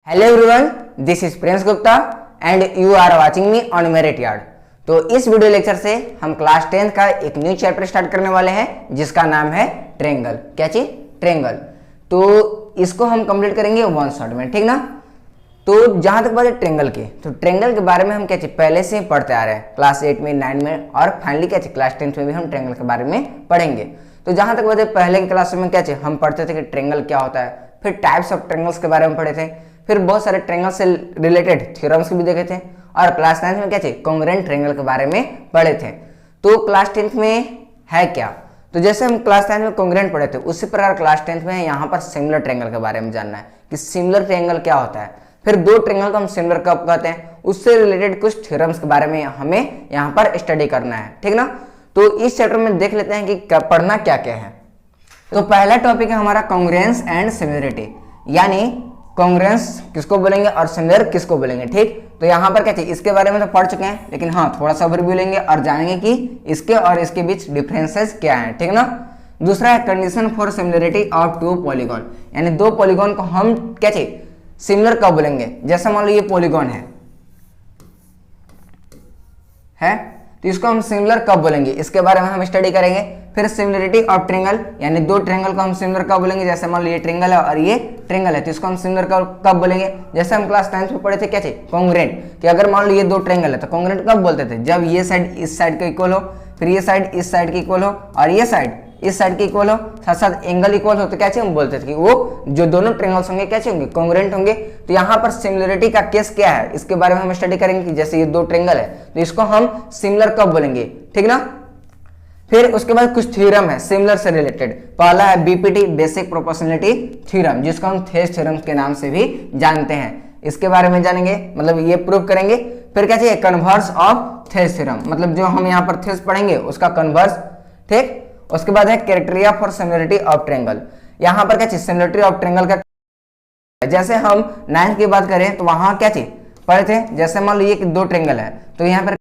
Hello everyone, this is Prince Gupta and you are watching me on merit yard. तो इस video lecture से हम class 10 का एक न्यू चैप्टर स्टार्ट करने वाले हैं जिसका नाम है ट्रेंगल। क्या चीज? ट्रेंगल। तो इसको हम कंप्लीट करेंगे वन शॉट में, ठीक ना। तो जहां तक बात है ट्रेंगल की, तो ट्रेंगल के बारे में हम क्या चीज पहले से ही पढ़ते आ रहे हैं क्लास 8 में, 9 में और फाइनली क्या चीज क्लास 10 में भी हम ट्रेंगल के बारे में पढ़ेंगे। तो जहां तक बात है पहले की क्लास में क्या चीज हम पढ़ते थे कि ट्रेंगल क्या होता है, फिर टाइप्स ऑफ ट्रेंगल्स के बारे में पढ़े थे, फिर बहुत सारे ट्रेंगल से रिलेटेड थ्योरम्स भी देखे थे और क्लास 9 में क्या थे कॉन्ग्रुएंट ट्रेंगल के बारे में पढ़े थे। तो क्लास 10 में है क्या, तो जैसे हम क्लास 9 में कॉन्ग्रुएंट पढ़े थे उसी प्रकार क्लास 10 में यहाँ पर सिमिलर ट्रेंगल के बारे में जानना है कि सिमिलर ट्रेंगल क्या होता है, फिर दो ट्रेंगल को हम सिमिलर कब कहते हैं, उससे रिलेटेड कुछ थ्योरम्स के बारे में हमें यहाँ पर स्टडी करना है, ठीक ना। तो इस चैप्टर में देख लेते हैं कि पढ़ना क्या क्या है। तो पहला टॉपिक है हमारा कॉन्ग्रुएंस एंड सिमिलरिटी, यानी कॉन्ग्रुएंस किसको बोलेंगे और सिमिलर किसको बोलेंगे, ठीक। तो यहाँ पर क्या चाहिए, इसके बारे में तो पढ़ चुके हैं लेकिन हाँ थोड़ा सा ओवरव्यू लेंगे और जानेंगे कि इसके और इसके बीच डिफरेंसेस क्या हैं, ठीक ना। दूसरा है condition for similarity of two polygon, यानी दो पॉलीगॉन को हम क्या चाहिए सिमिलर कब बोलेंगे। जैसे मान लो ये पॉलीगॉन है तो इसको हम सिमिलर कब बोलेंगे, इसके बारे में हम स्टडी करेंगे। फिर सिमिलरिटी ऑफ ट्रेंगल, यानी दो ट्रेंगल को हम सिमिलर कब बोलेंगे। जैसे मान लो ये ट्रेंगल है और ये ट्रेंगल है तो इसको हम सिमिलर कब बोलेंगे। जैसे हम क्लास 9 में पढ़े थे क्या थे कॉन्ग्रुएंट, कि अगर मान लो ये दो ट्रेंगल है तो कॉन्ग्रुएंट कब बोलते थे, जब ये साइड इस साइड के इक्वल हो, फिर ये साइड इस साइड के इक्वल हो और ये साइड इस साइड के इक्वल हो, साथ साथ एंगल इक्वल हो, तो क्या चाहिए हम बोलते थे कि वो जो दोनों ट्रेंगल्स होंगे क्या होंगे कॉन्ग्रुएंट होंगे। तो यहाँ पर सिमिलरिटी का केस क्या है इसके बारे में हम स्टडी करेंगे कि जैसे ये दो ट्रेंगल है तो इसको हम सिमिलर कब बोलेंगे, ठीक ना। फिर उसके बाद कुछ थ्योरम है सिमिलर से रिलेटेड। पहला है बीपीटी बेसिक प्रोपोर्शनलिटी थ्योरम, जिसको हम थेस थ्योरम के नाम से भी जानते हैं, इसके बारे में जानेंगे, मतलब ये प्रूव करेंगे। फिर क्या चाहिए कन्वर्स ऑफ थेस थ्योरम, मतलब जो हम यहाँ पर थेस पढ़ेंगे उसका कन्वर्स, ठीक। उसके बाद है criteria for similarity of triangle, यहाँ पर क्या चीज सिमिलरिटी ऑफ ट्रेंगल का, जैसे हम 9 की बात करें तो वहां क्या चीज पढ़े थे। जैसे मान लो ये दो ट्रेंगल है तो यहाँ पर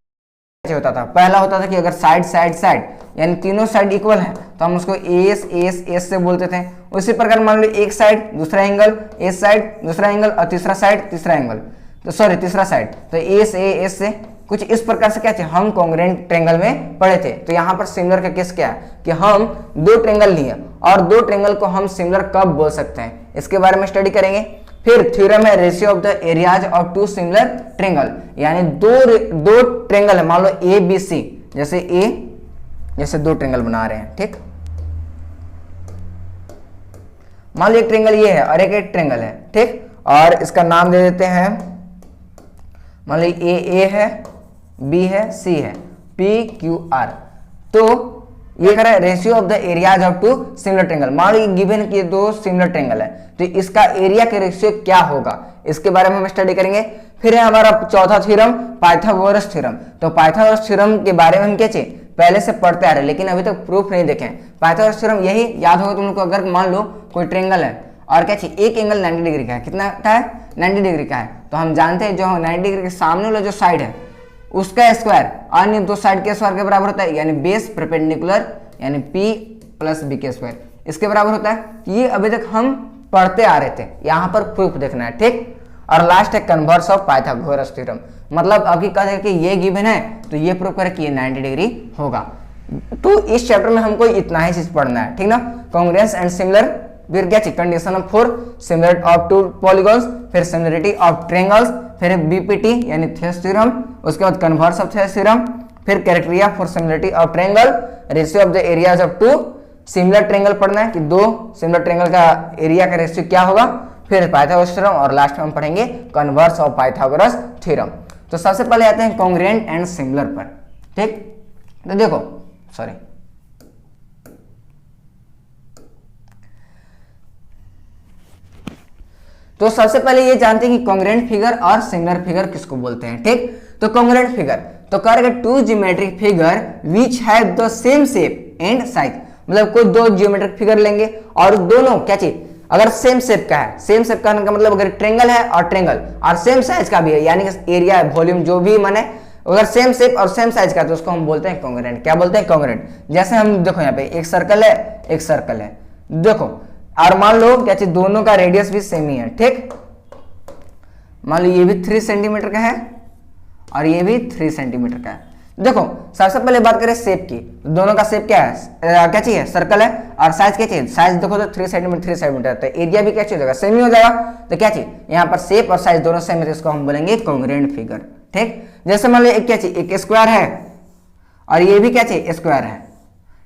होता था, पहला होता था कि अगर साइड साइड साइड यानी तीनों साइड इक्वल है तो हम उसको एस एस एस से बोलते थे। उसी प्रकार मान लो एक साइड दूसरा एंगल, एस साइड दूसरा एंगल और तीसरा साइड तीसरा एंगल, तो सॉरी तीसरा साइड तो एस ए एस से कुछ इस प्रकार से क्या थे हम कॉन्ग्रुएंट ट्रेंगल में पढ़े थे। तो यहाँ पर सिमिलर का केस क्या है कि हम दो ट्रेंगल लिए और दो ट्रेंगल को हम सिमिलर कब बोल सकते हैं, इसके बारे में स्टडी करेंगे। फिर थ्योरम है ratio of the areas of two similar triangle, यानी दो ट्रेंगल है, मान लो ए बी सी, जैसे दो ट्रेंगल बना रहे हैं, ठीक। मान लो एक ट्रेंगल ये है और एक ट्रेंगल है, ठीक, और इसका नाम दे देते हैं, मान लो ए है, बी है, सी है, पी क्यू आर। तो ये कह रहा है ratio of the areas of two similar triangle. मान लो गिवन कि दो सिमिलर ट्रेंगल है तो इसका एरिया के रेशियो क्या होगा, इसके बारे में हम स्टडी करेंगे। फिर है हमारा चौथा थ्योरम पाइथागोरस थ्योरम। तो पाइथागोरस थ्योरम के बारे में हम क्या चाहिए पहले से पढ़ते आ रहे लेकिन अभी तक प्रूफ नहीं देखे। पाइथागोरस थ्योरम यही याद होगा तुम लोग को, अगर मान लो कोई ट्रेंगल है और क्या चाहिए एक एंगल 90 डिग्री का है, कितना का है 90 डिग्री का है, तो हम जानते हैं जो 90 डिग्री के सामने वाला जो साइड है उसका स्क्वायर अन्य दो साइड के स्क्वायर के बराबर होता है, यानी बेस परपेंडिकुलर यानी p प्लस बी के स्क्वायर इसके बराबर होता है। ये अभी तक हम पढ़ते आ रहे थे, यहाँ पर प्रूफ देखना है, ठीक। और लास्ट है कन्वर्स ऑफ पाइथागोरस थ्योरम, मतलब अभी कह कि ये गिवन है तो ये प्रूफ करे कि ये 90 डिग्री होगा। तो इस चैप्टर में हमको इतना ही चीज पढ़ना है, ठीक ना। कॉन्ग्रुएंस एंड सिमिलर, फिर क्या चाहिए condition for similar of two polygons, फिर सिमिलरिटी ऑफ ट्रेंगल्स, फिर बीपीटी यानी थेस थ्योरम, उसके बाद कन्वर्स ऑफ थेस थ्योरम, फिर criteria for similarity of triangle, ratio of the areas of two similar triangle पढ़ना है कि दो सिमिलर ट्रेंगल का एरिया का रेशियो क्या होगा, फिर पाइथागोरस थ्योरम और लास्ट में हम पढ़ेंगे कन्वर्स ऑफ पाइथागोरस थ्योरम। तो सबसे पहले आते हैं कॉन्ग्रुएंट एंड सिमिलर पर, ठीक। तो देखो सॉरी तो सबसे पहले ये जानते हैं कि कॉन्ग्रुएंट फिगर और सिमिलर फिगर किसको बोलते हैं, ठीक। तो कॉन्ग्रुएंट फिगर तो करेगा two geometric figure which have the same shape and size, मतलब कोई दो ज्योमेट्रिक फिगर लेंगे और दोनों क्या चीज अगर सेम शेप का है, सेम शेप का मतलब अगर ट्रेंगल है और ट्रेंगल और सेम साइज का भी है, यानी कि एरिया वॉल्यूम जो भी माने अगर सेम शेप और सेम साइज का तो उसको हम बोलते हैं कॉन्ग्रुएंट। क्या बोलते हैं कॉन्ग्रुएंट। जैसे हम देखो यहाँ पे एक सर्कल है एक सर्कल है, देखो और मान लो क्या चीज दोनों का रेडियस भी सेम ही है, ठीक। मान लो ये भी 3 सेंटीमीटर का है और ये भी 3 सेंटीमीटर का है। देखो सबसे पहले बात करें शेप की, दोनों का शेप क्या है, क्या चाहिए, सर्कल है, और साइज क्या चाहिए, साइज देखो तो 3 सेंटीमीटर 3 सेंटीमीटर, तो एरिया भी क्या चाहिए होगा, सेम ही हो जाएगा। तो क्या चाहिए यहाँ पर शेप और साइज दोनों सेम है, तो इसको हम बोलेंगे कॉन्ग्रुएंट फिगर। ठीक, जैसे मान लो एक क्या चाहिए, एक स्क्वायर है और ये भी क्या चाहिए, स्क्वायर है।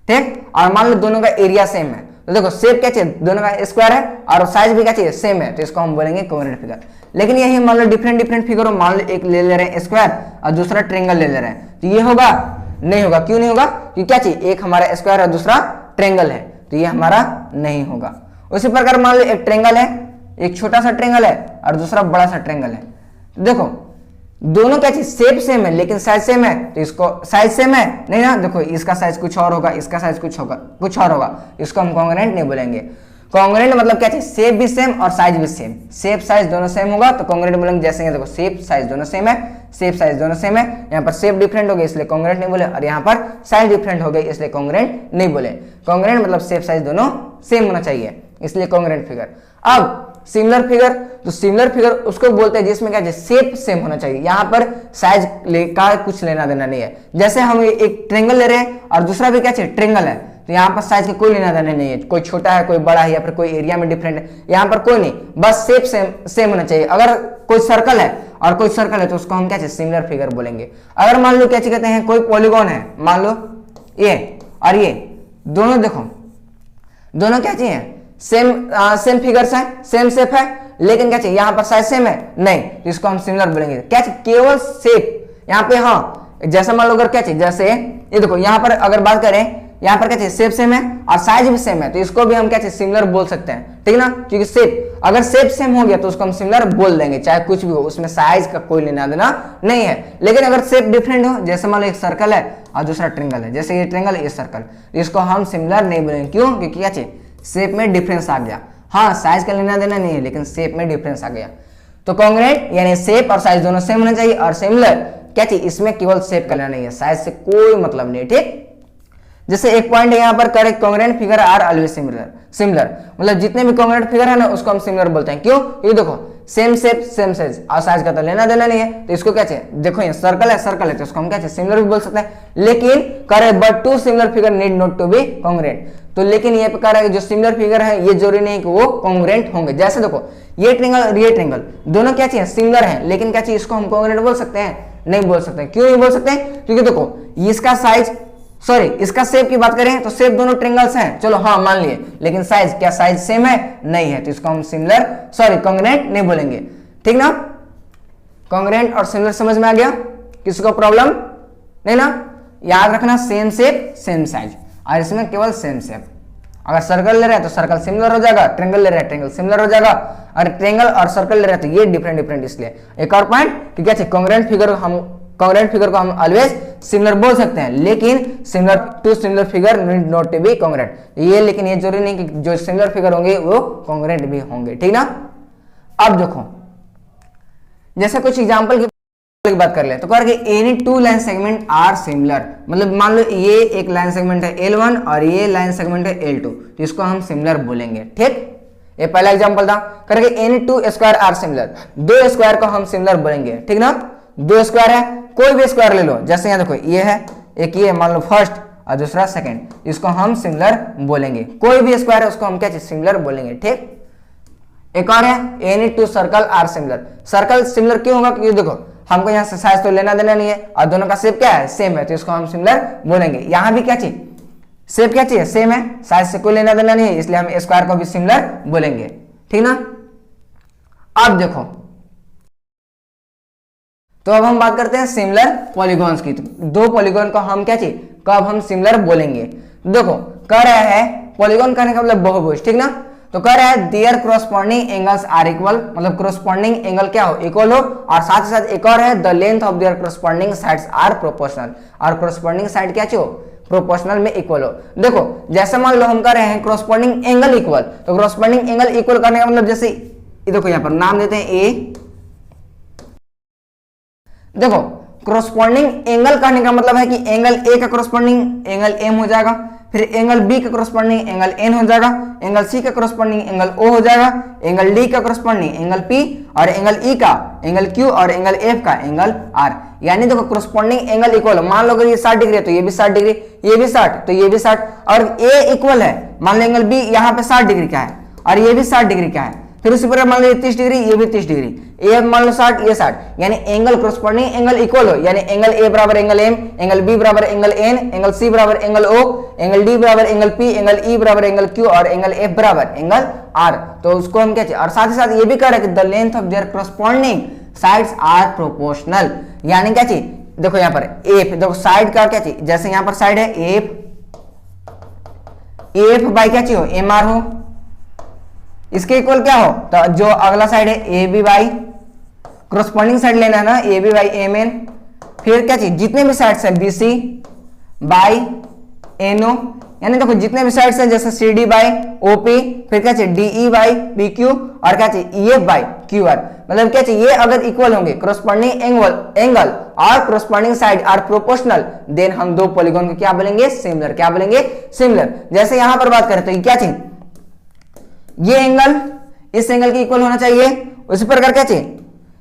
ठीक, और मान लो दोनों का एरिया सेम है, तो देखो शेप क्या चाहिए, दोनों का स्क्वायर है और साइज भी क्या चाहिए, सेम है, तो इसको हम बोलेंगे कॉन्ग्रुएंट फिगर। लेकिन यही मान लो डिफरेंट फिगर हो, मान लो एक ले ले रहे हैं स्क्वायर और दूसरा ट्रायंगल ले ले रहे हैं, तो ये होगा, नहीं होगा। क्यों नहीं होगा, क्योंकि क्या चाहिए, एक हमारा स्क्वायर और दूसरा ट्रायंगल है, तो ये हमारा नहीं होगा। उसी प्रकार मान लो एक ट्रायंगल है, एक छोटा सा ट्रायंगल है और दूसरा बड़ा सा ट्रायंगल है, तो देखो दोनों क्या चीज शेप सेम है लेकिन साइज सेम है, तो इसको साइज सेम है नहीं ना, देखो इसका साइज कुछ और होगा, इसका साइज कुछ और होगा, इसको हम कॉन्ग्रुएंट नहीं बोलेंगे। कॉन्ग्रुएंट मतलब क्या चीज, शेप भी सेम और साइज भी सेम, शेप साइज दोनों सेम होगा तो कॉन्ग्रुएंट बोलेंगे। जैसे देखो शेप साइज दोनों सेम है, शेप साइज दोनों सेम है, यहाँ पर शेप डिफरेंट हो गया इसलिए कॉन्ग्रुएंट नहीं बोले, और यहाँ पर साइज डिफरेंट हो गई इसलिए कॉन्ग्रुएंट नहीं बोले। कॉन्ग्रुएंट मतलब शेप साइज दोनों सेम होना चाहिए, इसलिए कॉन्ग्रुएंट फिगर। अब सिमिलर फिगर, तो सिमिलर फिगर उसको बोलते हैं जिसमें क्या है, शेप सेम होना चाहिए, यहाँ पर साइज का कुछ लेना देना नहीं है। जैसे हम एक ट्रायंगल ले रहे हैं और दूसरा भी क्या चाहिए, ट्रायंगल है, तो यहाँ पर साइज का कोई लेना देना नहीं है, कोई छोटा है कोई बड़ा है या फिर कोई एरिया में डिफरेंट है, यहाँ पर कोई नहीं, बस शेप सेम होना चाहिए। अगर कोई सर्कल है और कोई सर्कल है तो उसको हम क्या चाहिए, सिमिलर फिगर बोलेंगे। अगर मान लो क्या कहते हैं, कोई पॉलीगॉन है, मान लो ये और ये दोनों, देखो दोनों क्या चाहिए, सेम फिगर्स है, सेम शेप है, लेकिन क्या चाहिए यहाँ पर साइज सेम है नहीं, तो इसको हम सिमिलर बोलेंगे। क्या चाहिए, केवल शेप यहाँ पे, हाँ जैसे मान लो अगर क्या चाहिए, जैसे ये देखो यहाँ पर अगर बात करें, यहाँ पर क्या चाहिए, शेप सेम है और साइज भी सेम है, तो इसको भी हम क्या चाहिए, सिमिलर बोल सकते हैं, ठीक ना, क्योंकि शेप अगर शेप सेम हो गया तो उसको हम सिमिलर बोल देंगे, चाहे कुछ भी हो, उसमें साइज का कोई लेना देना नहीं है। लेकिन अगर शेप डिफरेंट हो, जैसे मान लो एक सर्कल है और दूसरा ट्रायंगल है, जैसे ये ट्रायंगल ये सर्कल, इसको हम सिमिलर नहीं बोलेंगे। क्यों, क्योंकि क्या चाहिए, शेप में डिफरेंस आ गया, हाँ साइज का लेना देना नहीं है लेकिन शेप में डिफरेंस आ गया। तो कॉन्ग्रुएंट यानी शेप और साइज दोनों सेम होना चाहिए, और सिमिलर क्या चाहिए, इसमें केवल शेप का लेना नहीं है, साइज से कोई मतलब नहीं। ठीक, जैसे एक पॉइंट है यहाँ पर, correct congruent figure are always similar, मतलब जितने भी कॉन्ग्रुएंट फिगर है ना उसको हम सिमिलर बोलते हैं। क्यों, ये देखो सेम शेप सेम साइज और साइज का तो लेना देना नहीं है, तो इसको क्या चाहिए, देखो ये सर्कल है तो इसको हम क्या चाहिए, सिमिलर भी बोल सकते हैं। लेकिन correct but two similar figure need not to be congruent, तो लेकिन ये कह रहा है कि जो सिमिलर फिगर है ये जरूरी नहीं कि वो कॉन्ग्रुएंट होंगे। जैसे देखो ये ट्रायंगल और ये ट्रायंगल दोनों क्या चाहिए, सिमिलर है, लेकिन क्या चाहिए, इसको हम कॉन्ग्रुएंट बोल सकते हैं, नहीं बोल सकते। क्यों नहीं बोल सकते, क्योंकि देखो इसका साइज, सॉरी इसका शेप की बात करें तो शेप दोनों ट्रायंगल्स हैं, चलो हाँ मान लिए, लेकिन साइज, क्या साइज सेम है, नहीं है, तो इसको हम सिमिलर सॉरी कॉन्ग्रुएंट नहीं बोलेंगे। ठीक ना, कॉन्ग्रुएंट और सिमिलर समझ में आ गया, किसी को प्रॉब्लम नहीं ना। याद रखना सेम शेप सेम साइज, और इसमें केवल सेम शेप। अगर सर्कल ले रहे हैं तो सर्कल सिमिलर हो जाएगा, ट्रायंगल ले रहे हैं ट्रायंगल सिमिलर हो जाएगा, और ट्रायंगल और सर्कल ले रहे हैं तो ये डिफरेंट इसलिए। एक और पॉइंट कि क्या चाहिए, कॉन्ग्रुएंट फिगर को हम ऑलवेज सिमिलर बोल सकते हैं, लेकिन similar figure need not to be congruent, ये लेकिन ये जरूरी नहीं कि जो सिमिलर फिगर होंगे वो कॉन्ग्रुएंट भी होंगे। ठीक ना, अब देखो जैसे कुछ एग्जांपल की बात कर ले तो कह any two line segment are similar, मतलब मान लो ये एक लाइन सेगमेंट है L1 और ये लाइन सेगमेंट है L2, तो इसको हम सिमिलर बोलेंगे। ठीक, ये पहला एग्जांपल था, करेंगे any two square are similar, दो स्क्वायर को हम सिमिलर बोलेंगे। ठीक ना, दो स्क्वायर है, कोई भी स्क्वायर ले लो, जैसे यहाँ देखो ये है, एक ये मान लो फर्स्ट और दूसरा सेकंड, इसको हम सिमिलर बोलेंगे। कोई भी स्क्वायर है उसको हम क्या चाहिए, सिमिलर बोलेंगे। ठीक, एक और है any two circle are similar, circle similar क्यों होगा, क्योंकि देखो हमको यहाँ से साइज तो लेना देना नहीं है और दोनों का शेप क्या है, सेम है, तो इसको हम सिमिलर बोलेंगे। यहाँ भी क्या चाहिए, शेप क्या चाहिए, सेम है, साइज से कोई लेना देना नहीं है, इसलिए हम स्क्वायर को भी सिमिलर बोलेंगे। ठीक ना, अब देखो तो अब हम बात करते हैं सिमिलर पॉलीगॉन्स की। तो दो पॉलीगॉन को हम क्या चाहिए, कब हम सिमिलर बोलेंगे। देखो कह रहा है पॉलीगॉन करने का मतलब बहुभुज। ठीक ना, तो कह रहा है their corresponding angles are equal, मतलब कॉरस्पॉन्डिंग एंगल क्या हो, इक्वल हो, और साथ ही साथ एक और है the length of their corresponding sides are proportional, और कॉरस्पॉन्डिंग साइड क्या चाहिए, प्रोपोर्शनल में इक्वल हो। देखो जैसे मान लो हम कर रहे हैं कॉरस्पॉन्डिंग एंगल इक्वल, तो कॉरस्पॉन्डिंग एंगल इक्वल करने का मतलब जैसे देखो यहाँ पर नाम देते हैं ए, देखो कॉरस्पॉन्डिंग एंगल कहने का मतलब है कि एंगल ए का कॉरस्पॉन्डिंग एंगल एम हो जाएगा, फिर एंगल बी का करस्पॉन्डिंग एंगल एन हो जाएगा, एंगल सी का करस्पॉन्डिंग एंगल ओ हो जाएगा, एंगल डी का करस्पॉन्डिंग एंगल पी, और एंगल ई का एंगल क्यू, और एंगल एफ का एंगल आर। यानी देखो करस्पॉन्डिंग एंगल इक्वल, मान लो अगर ये 60 डिग्री है तो ये भी 60 डिग्री, ये भी 60 तो ये भी 60, और ए इक्वल है, मान लो एंगल बी यहाँ पे 60 डिग्री का है और ये भी 60 डिग्री का है, फिर उसी प्रकार मान लो 30 डिग्री, ये भी 30 डिग्री, ए मान लो 60, ये 60, यानी एंगल करस्पॉन्डिंग एंगल इक्वल हो, यानी एंगल ए बराबर एंगल एम, एंगल बी बराबर एंगल एन, एंगल सी बराबर एंगल ओ, एंगल डी बराबर एंगल पी, एंगल ई बराबर एंगल क्यू, और एंगल एफ बराबर एंगल आर। तो उसको हम क्या चाहिए, और साथ ही साथ ये भी कह रहे हैं कि the length of their corresponding sides are proportional, यानी क्या चाहिए, देखो यहाँ पर एफ, देखो साइड का क्या चाहिए, जैसे यहाँ पर साइड है एफ, एफ बाई क्या चाहिए हो, एम आर हो, इसके इक्वल क्या हो, तो जो अगला साइड है A B by, corresponding side लेना है ना, A B by M N, फिर क्या चाहिए, जितने भी साइड्स है B C by N O, यानी देखो जितने भी साइड्स है जैसे C D by O P, फिर क्या चाहिए D E by P Q, और क्या चाहिए E F by Q R. मतलब क्या चाहिए, ये अगर इक्वल होंगे, करस्पॉन्डिंग एंगल और corresponding side are proportional, then हम दो पॉलीगॉन को क्या बोलेंगे, सिमिलर। क्या बोलेंगे, सिमिलर। जैसे यहां पर बात करें तो ये क्या चाहिए, ये एंगल इस एंगल के इक्वल होना चाहिए, उसी प्रकार क्या चाहिए,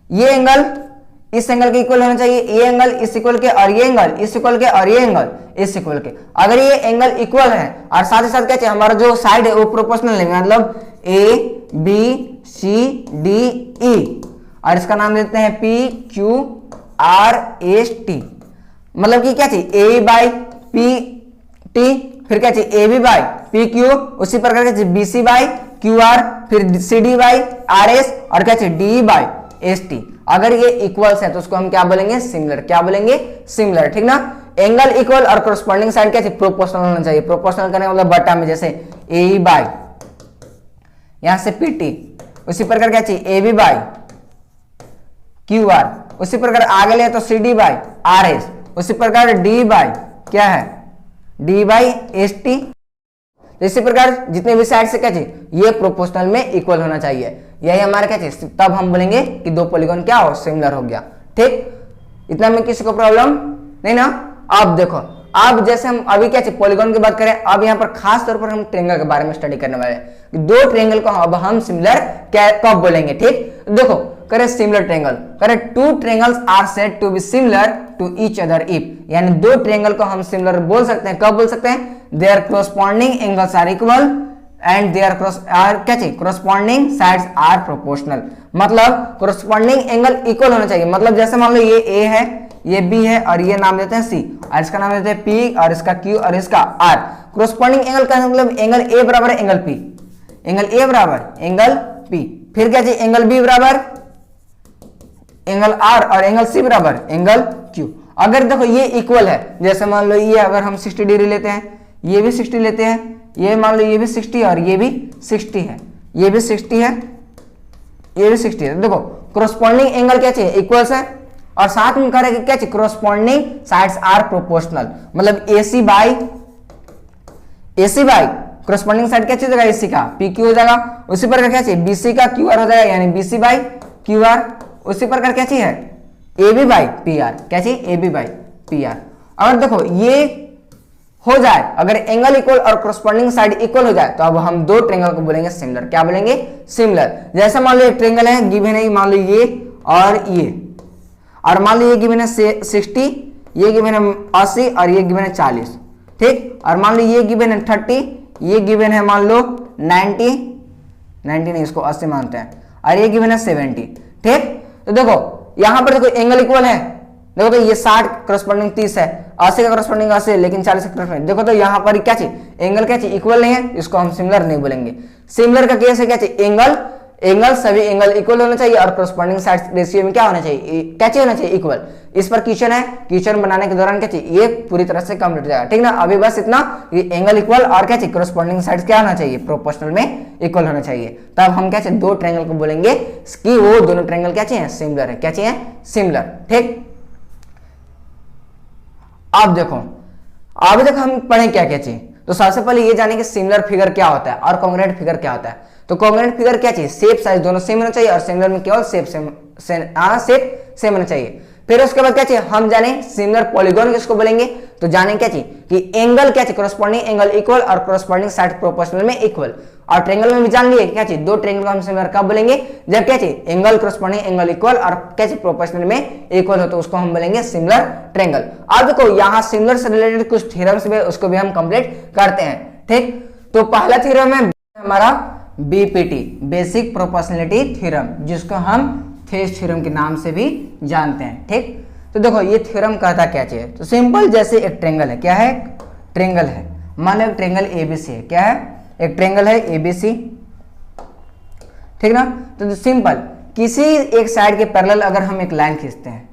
ये एंगल इस एंगल के इक्वल होना चाहिए, ये एंगल इस इक्वल के, और ये एंगल इस इक्वल के, और ये एंगल इस इक्वल के। अगर ये एंगल इक्वल है और साथ ही साथ क्या चाहिए, हमारा जो साइड है वो प्रोपोर्शनल है, मतलब ए बी सी डी ई, और इसका नाम देते हैं P Q R S T. मतलब कि क्या चाहिए, ए बाई पी टी, फिर क्या चाहिए A B by P Q, उसी प्रकार क्या चाहिए B C by Q R, फिर C D by R S, और क्या चाहिए डी बाई एस टी। अगर ये इक्वल्स है तो उसको हम क्या बोलेंगे, सिमिलर। क्या बोलेंगे, सिमिलर। ठीक ना। एंगल इक्वल और करस्पॉन्डिंग साइड क्या चाहिए, प्रोपोर्शनल होना चाहिए। प्रोपोर्शनल करने का मतलब बटा में, जैसे ए बाई यहां से पी टी, उसी प्रकार क्या चाहिए A B by Q R, उसी प्रकार आगे ले तो C D by R S, उसी प्रकार डी बाई क्या है डी बाई एस टी। इसी प्रकार जितने भी साइड से क्या चाहिए, ये प्रोपोर्शनल में इक्वल होना चाहिए। यही हमारा क्या चाहिए, तब हम बोलेंगे कि दो पॉलीगॉन क्या हो, सिमिलर हो गया। ठीक, इतना में किसी को प्रॉब्लम नहीं ना। अब देखो, अब जैसे हम अभी क्या चाहिए पॉलीगॉन की बात करें, अब यहाँ पर खास तौर पर हम ट्रायंगल के बारे में स्टडी करने वाले हैं। दो ट्रायंगल को अब हम सिमिलर कब बोलेंगे। ठीक, देखो करे सिमिलर ट्रायंगल, करे two triangles are said to be similar to each other if, यानी दो ट्रायंगल को हम सिमिलर बोल सकते हैं। कब बोल सकते हैं, their corresponding angles are equal and their क्या चाहिए करस्पॉन्डिंग साइड्स आर प्रोपोर्शनल। मतलब करस्पॉन्डिंग एंगल इक्वल होना चाहिए। मतलब जैसे मान लो ये ए है, ये बी है, और ये नाम देते हैं सी, और इसका नाम देते हैं पी, और इसका क्यू, और इसका आर। करस्पॉन्डिंग एंगल का मतलब एंगल ए बराबर एंगल पी, एंगल ए बराबर एंगल पी, फिर क्या चाहिए एंगल बी बराबर एंगल आर, और एंगल सी बराबर एंगल क्यू। अगर देखो ये इक्वल है, जैसे मान लो ये अगर हम 60 डिग्री लेते हैं, ये भी 60 लेते हैं, ये मान लो ये भी 60 और ये भी 60 है, ये भी 60 है, ये भी 60 है। देखो करस्पॉन्डिंग एंगल क्या चाहिए, इक्वल्स है, और साथ में करेंगे क्या चाहिए करस्पॉन्डिंग साइड्स आर प्रोपोर्शनल। मतलब AC बाई करस्पॉन्डिंग साइड क्या चाहिए एसी का पी क्यू हो जाएगा, उसी प्रकार क्या चाहिए BC का क्यू आर हो जाएगा, यानी BC बाई क्यू आर। उसी प्रकार क्या चाहिए AB बाई पी आर, क्या चाहिए AB बाई पी आर। अगर देखो ये हो जाए, अगर एंगल इक्वल और करस्पॉन्डिंग साइड इक्वल हो जाए, तो अब हम दो ट्रायंगल को बोलेंगे सिमिलर। क्या बोलेंगे, सिमिलर। जैसे मान लो एक ट्रायंगल है, गिवन है मान लो ये और ये, और मान लो ये गिवन है 60, ये गिवन है 80, और ये गिवन है 40। ठीक, और मान लो ये गिवन है 30, ये गिवन है मान लो 90 नहीं, इसको 80 मानते हैं, और ये गिवन है 70। ठीक, तो देखो यहां पर देखो एंगल इक्वल है, देखो तो ये 60 करस्पॉन्डिंग 30 है, 80 का करस्पॉन्डिंग 80 है, लेकिन 40 का करस्पॉन्डिंग, देखो तो यहाँ पर क्या चाहिए एंगल क्या चाहिए इक्वल नहीं है, इसको हम सिमिलर नहीं बोलेंगे। सिमिलर का केस है क्या चाहिए एंगल सभी एंगल इक्वल होना चाहिए, और करस्पॉन्डिंग साइड रेशियो में क्या होना चाहिए, क्या चाहिए होना चाहिए इक्वल। इस पर क्वेश्चन है, क्वेश्चन बनाने के दौरान क्या चाहिए ये पूरी तरह से कंप्लीट हो जाएगा। ठीक ना। अभी बस इतना, ये एंगल इक्वल और क्या चाहिए करस्पॉन्डिंग साइड्स क्या होना चाहिए प्रोपोर्शनल में इक्वल होना चाहिए। तब हम क्या चाहिए दो ट्रायंगल को बोलेंगे कि वो दोनों ट्रायंगल क्या चाहिए सिमिलर है। क्या चाहिए सिमिलर। ठीक, अब देखो हम पढ़े क्या क्या चाहिए। तो सबसे पहले ये जाने कि सिमिलर फिगर क्या होता है और कॉन्ग्रुएंट फिगर क्या होता है। तो कॉन्ग्रुएंट फिगर क्या चाहिए, शेप साइज दोनों सेम होना चाहिए, और सिमिलर में केवल शेप सेम होना चाहिए। फिर उसके बाद क्या चाहिए, हम जाने सिमिलर पॉलीगॉन किसको बोलेंगे, तो जाने क्या चाहिए कि एंगल क्या चाहिए, करस्पॉन्डिंग एंगल इक्वल और करस्पॉन्डिंग साइड प्रोपोर्शनल में इक्वल। और ट्रायंगल में भी जान लिए क्या चाहिए, दो ट्रायंगल को हम सिमिलर कब बोलेंगे, जब क्या चाहिए एंगल करस्पॉन्डिंग एंगल इक्वल और क्या चाहिए प्रोपोर्शनल में इक्वल हो, तो उसको हम बोलेंगे सिमिलर ट्रायंगल। अब देखो यहाँ सिमिलर से रिलेटेड कुछ थ्योरम्स भी उसको भी हम कंप्लीट करते हैं। ठीक, तो पहला थ्योरम है हमारा बीपीटी, बेसिक प्रोपोर्शनलिटी थ्योरम, जिसको हम थेस थ्योरम के नाम से भी जानते हैं। ठीक, तो देखो ये थ्योरम कहता क्या चाहिए, तो सिंपल जैसे एक ट्रायंगल है, क्या है ट्रायंगल है, मान लो एक ट्रायंगल एबीसी है, क्या है एक ट्रायंगल है एबीसी, ठीक ना। तो सिंपल किसी एक साइड के पैरेलल अगर हम एक लाइन खींचते हैं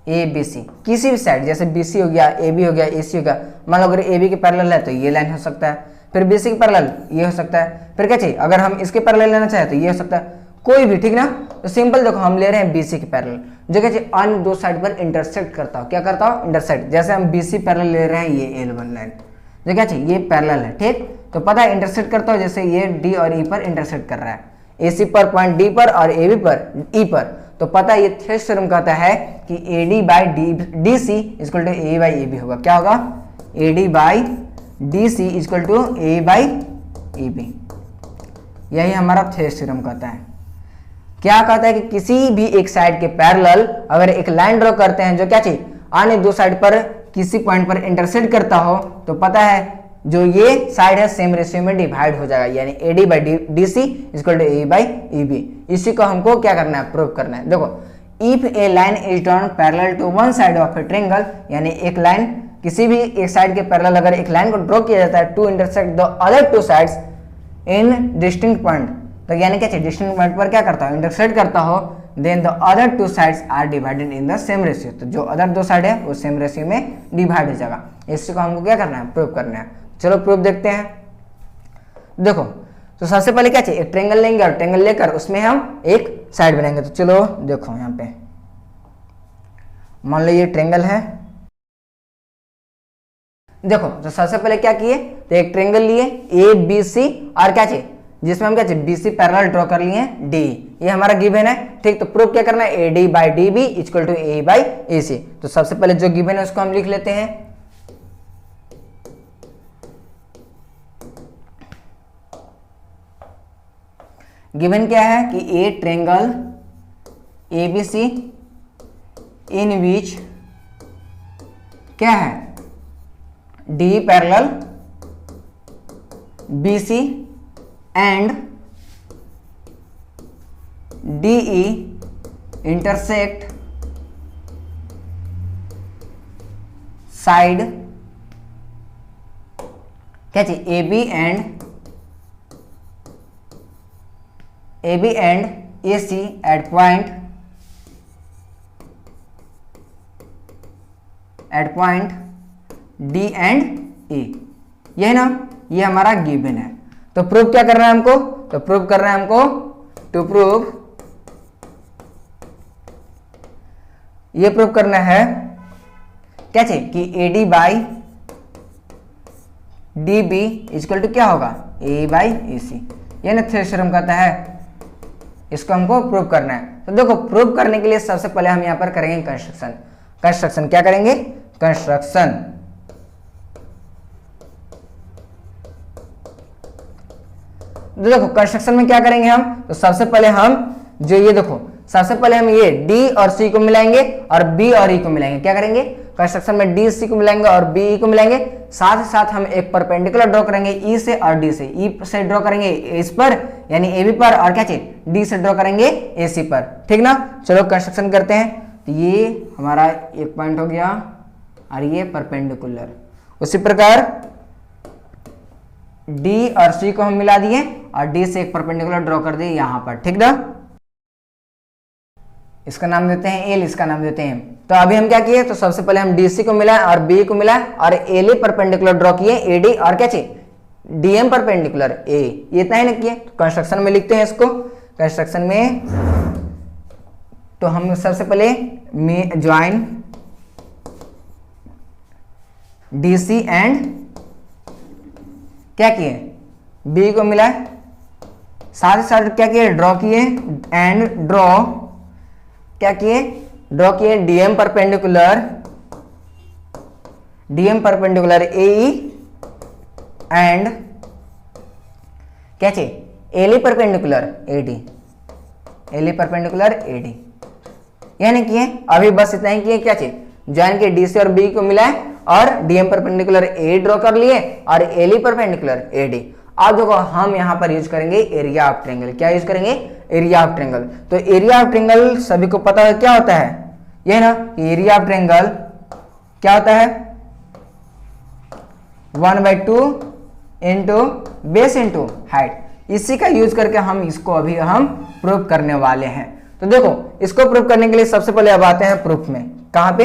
ए बी सी, किसी भी साइड जैसे बी सी हो गया, ए बी हो गया, ए सी हो गया, मान लो अगर ए बी के पैरेलल है तो ये लाइन हो सकता है, फिर बी सी के पैरेलल ये हो सकता है, फिर क्या चाहिए अगर हम इसके पैरेलल लेना चाहे तो ये हो सकता है, कोई भी, ठीक ना। तो सिंपल देखो हम ले रहे हैं बी सी के पैरेलल, जो क्या चाहिए अन्य दो साइड पर इंटरसेक्ट करता हो, क्या करता हो इंटरसेक्ट, जैसे हम बी सी पैरेलल ले रहे हैं ये L1 लाइन, जो क्या चाहिए ये पैरेलल है, ठीक, तो पता है इंटरसेक्ट करता हो, जैसे ये डी और ई पर इंटरसेक्ट कर रहा है, ए सी पर पॉइंट डी पर और ए बी पर ई पर, तो पता है ये थेस थ्योरम कहता है कि A D by D C equal to A by A B होगा, क्या होगा A D by D C equal to A by A B, यही हमारा थेस थ्योरम कहता है। क्या कहता है कि किसी भी एक साइड के पैरेलल अगर एक लाइन ड्रॉ करते हैं जो क्या चाहिए अन्य दो साइड पर किसी पॉइंट पर इंटरसेक्ट करता हो, तो पता है जो ये साइड है सेम रेशियो में डिवाइड हो जाएगा, यानी A D by D C equal to A by E B. इसी को हमको क्या करना है प्रूव करना है। देखो if a line is drawn parallel to one side of a triangle, यानी एक लाइन किसी भी एक साइड के पैरेलल अगर एक लाइन को ड्रॉ किया जाता है to intersect the other two sides in distinct point, तो यानी क्या चाहिए डिस्टिंक्ट पॉइंट पर क्या करता हो इंटरसेक्ट करता हो, then the other two sides are divided in the same ratio, तो जो अदर दो साइड है वो सेम रेशियो में डिवाइड हो जाएगा। इसी को हमको क्या करना है प्रूव करना है। चलो प्रूफ देखते हैं। देखो तो सबसे पहले क्या चाहिए एक ट्रायंगल लेंगे और ट्रायंगल लेकर उसमें हम एक साइड बनाएंगे। तो चलो देखो यहाँ पे मान लो ये ट्रायंगल है, देखो तो सबसे पहले क्या किए तो एक ट्रायंगल लिए ए बी सी और क्या चाहिए जिसमें हम क्या चाहिए बी सी पैरेलल ड्रॉ कर लिए डी, ये हमारा गिवन है, ठीक। तो प्रूफ क्या करना है A D by D B equal to A by A C. तो सबसे पहले जो गिवन है उसको हम लिख लेते हैं, गिवन क्या है कि ए triangle A B C in which क्या है D parallel B C and D E intersect side क्या चाहिए A B and A C at point D and E, यही ना ये हमारा गिवन है। तो प्रूफ क्या करना है हमको, तो प्रूफ कर रहे हैं हमको टू प्रूव, ये प्रूफ करना है क्या चाहिए कि A D by D B equal to क्या होगा ए बाई ए सी, ये ना थेस थ्योरम कहता है, इसको हमको प्रूव करना है। तो देखो प्रूव करने के लिए सबसे पहले हम यहां पर करेंगे कंस्ट्रक्शन। कंस्ट्रक्शन क्या करेंगे कंस्ट्रक्शन, तो देखो कंस्ट्रक्शन में क्या करेंगे हम, तो सबसे पहले हम जो ये देखो सबसे पहले हम ये डी और सी को मिलाएंगे और बी और ई को मिलाएंगे। क्या करेंगे कंस्ट्रक्शन में डी सी को मिलाएंगे और बी ई को मिलाएंगे, साथ ही साथ हम एक परपेंडिकुलर ड्रॉ करेंगे ई से और डी से, ई से ड्रॉ करेंगे इस पर यानी ए बी पर, और क्या चाहिए डी से ड्रॉ करेंगे ए सी पर, ठीक ना। चलो कंस्ट्रक्शन करते हैं। तो ये हमारा एक पॉइंट हो गया और ये परपेंडिकुलर, उसी प्रकार डी और सी को हम मिला दिए और डी से एक परपेंडिकुलर ड्रॉ कर दिए यहां पर, ठीक ना। इसका नाम देते हैं एल, इसका नाम देते हैं। तो अभी हम क्या किए तो सबसे पहले हम डी सी को मिलाए और बी को मिलाए और एल परपेंडिकुलर ड्रॉ किए ए डी और क्या चाहिए डी एम परपेंडिकुलर ए, ये इतना ही ना किए। तो कंस्ट्रक्शन में लिखते हैं इसको, कंस्ट्रक्शन में तो हम सबसे पहले में ज्वाइन डी सी एंड क्या किए बी को मिलाए, साथ ही साथ क्या किए ड्रॉ किए एंड ड्रॉ क्या किए ड्रॉ किए डीएम परपेंडिकुलर एई एंड क्या चाहिए एली परपेंडिकुलर एडी यानी किए अभी बस इतना ही किए क्या चाहिए ज्वाइन के डी से और बी को मिलाए और डीएम परपेंडिकुलर ए ड्रॉ कर लिए और एली परपेंडिकुलर एडी। अब देखो हम यहां पर यूज करेंगे एरिया ऑफ ट्रायंगल। क्या यूज करेंगे एरिया ऑफ ट्रायंगल। तो एरिया ऑफ ट्रायंगल सभी को पता है क्या होता है ये ना कि एरिया ऑफ ट्रायंगल क्या होता है 1/2 इंटू बेस इंटू हाइट। इसी का यूज करके हम इसको अभी हम प्रूव करने वाले हैं। तो देखो इसको प्रूव करने के लिए सबसे पहले अब आते हैं प्रूफ में। कहां पे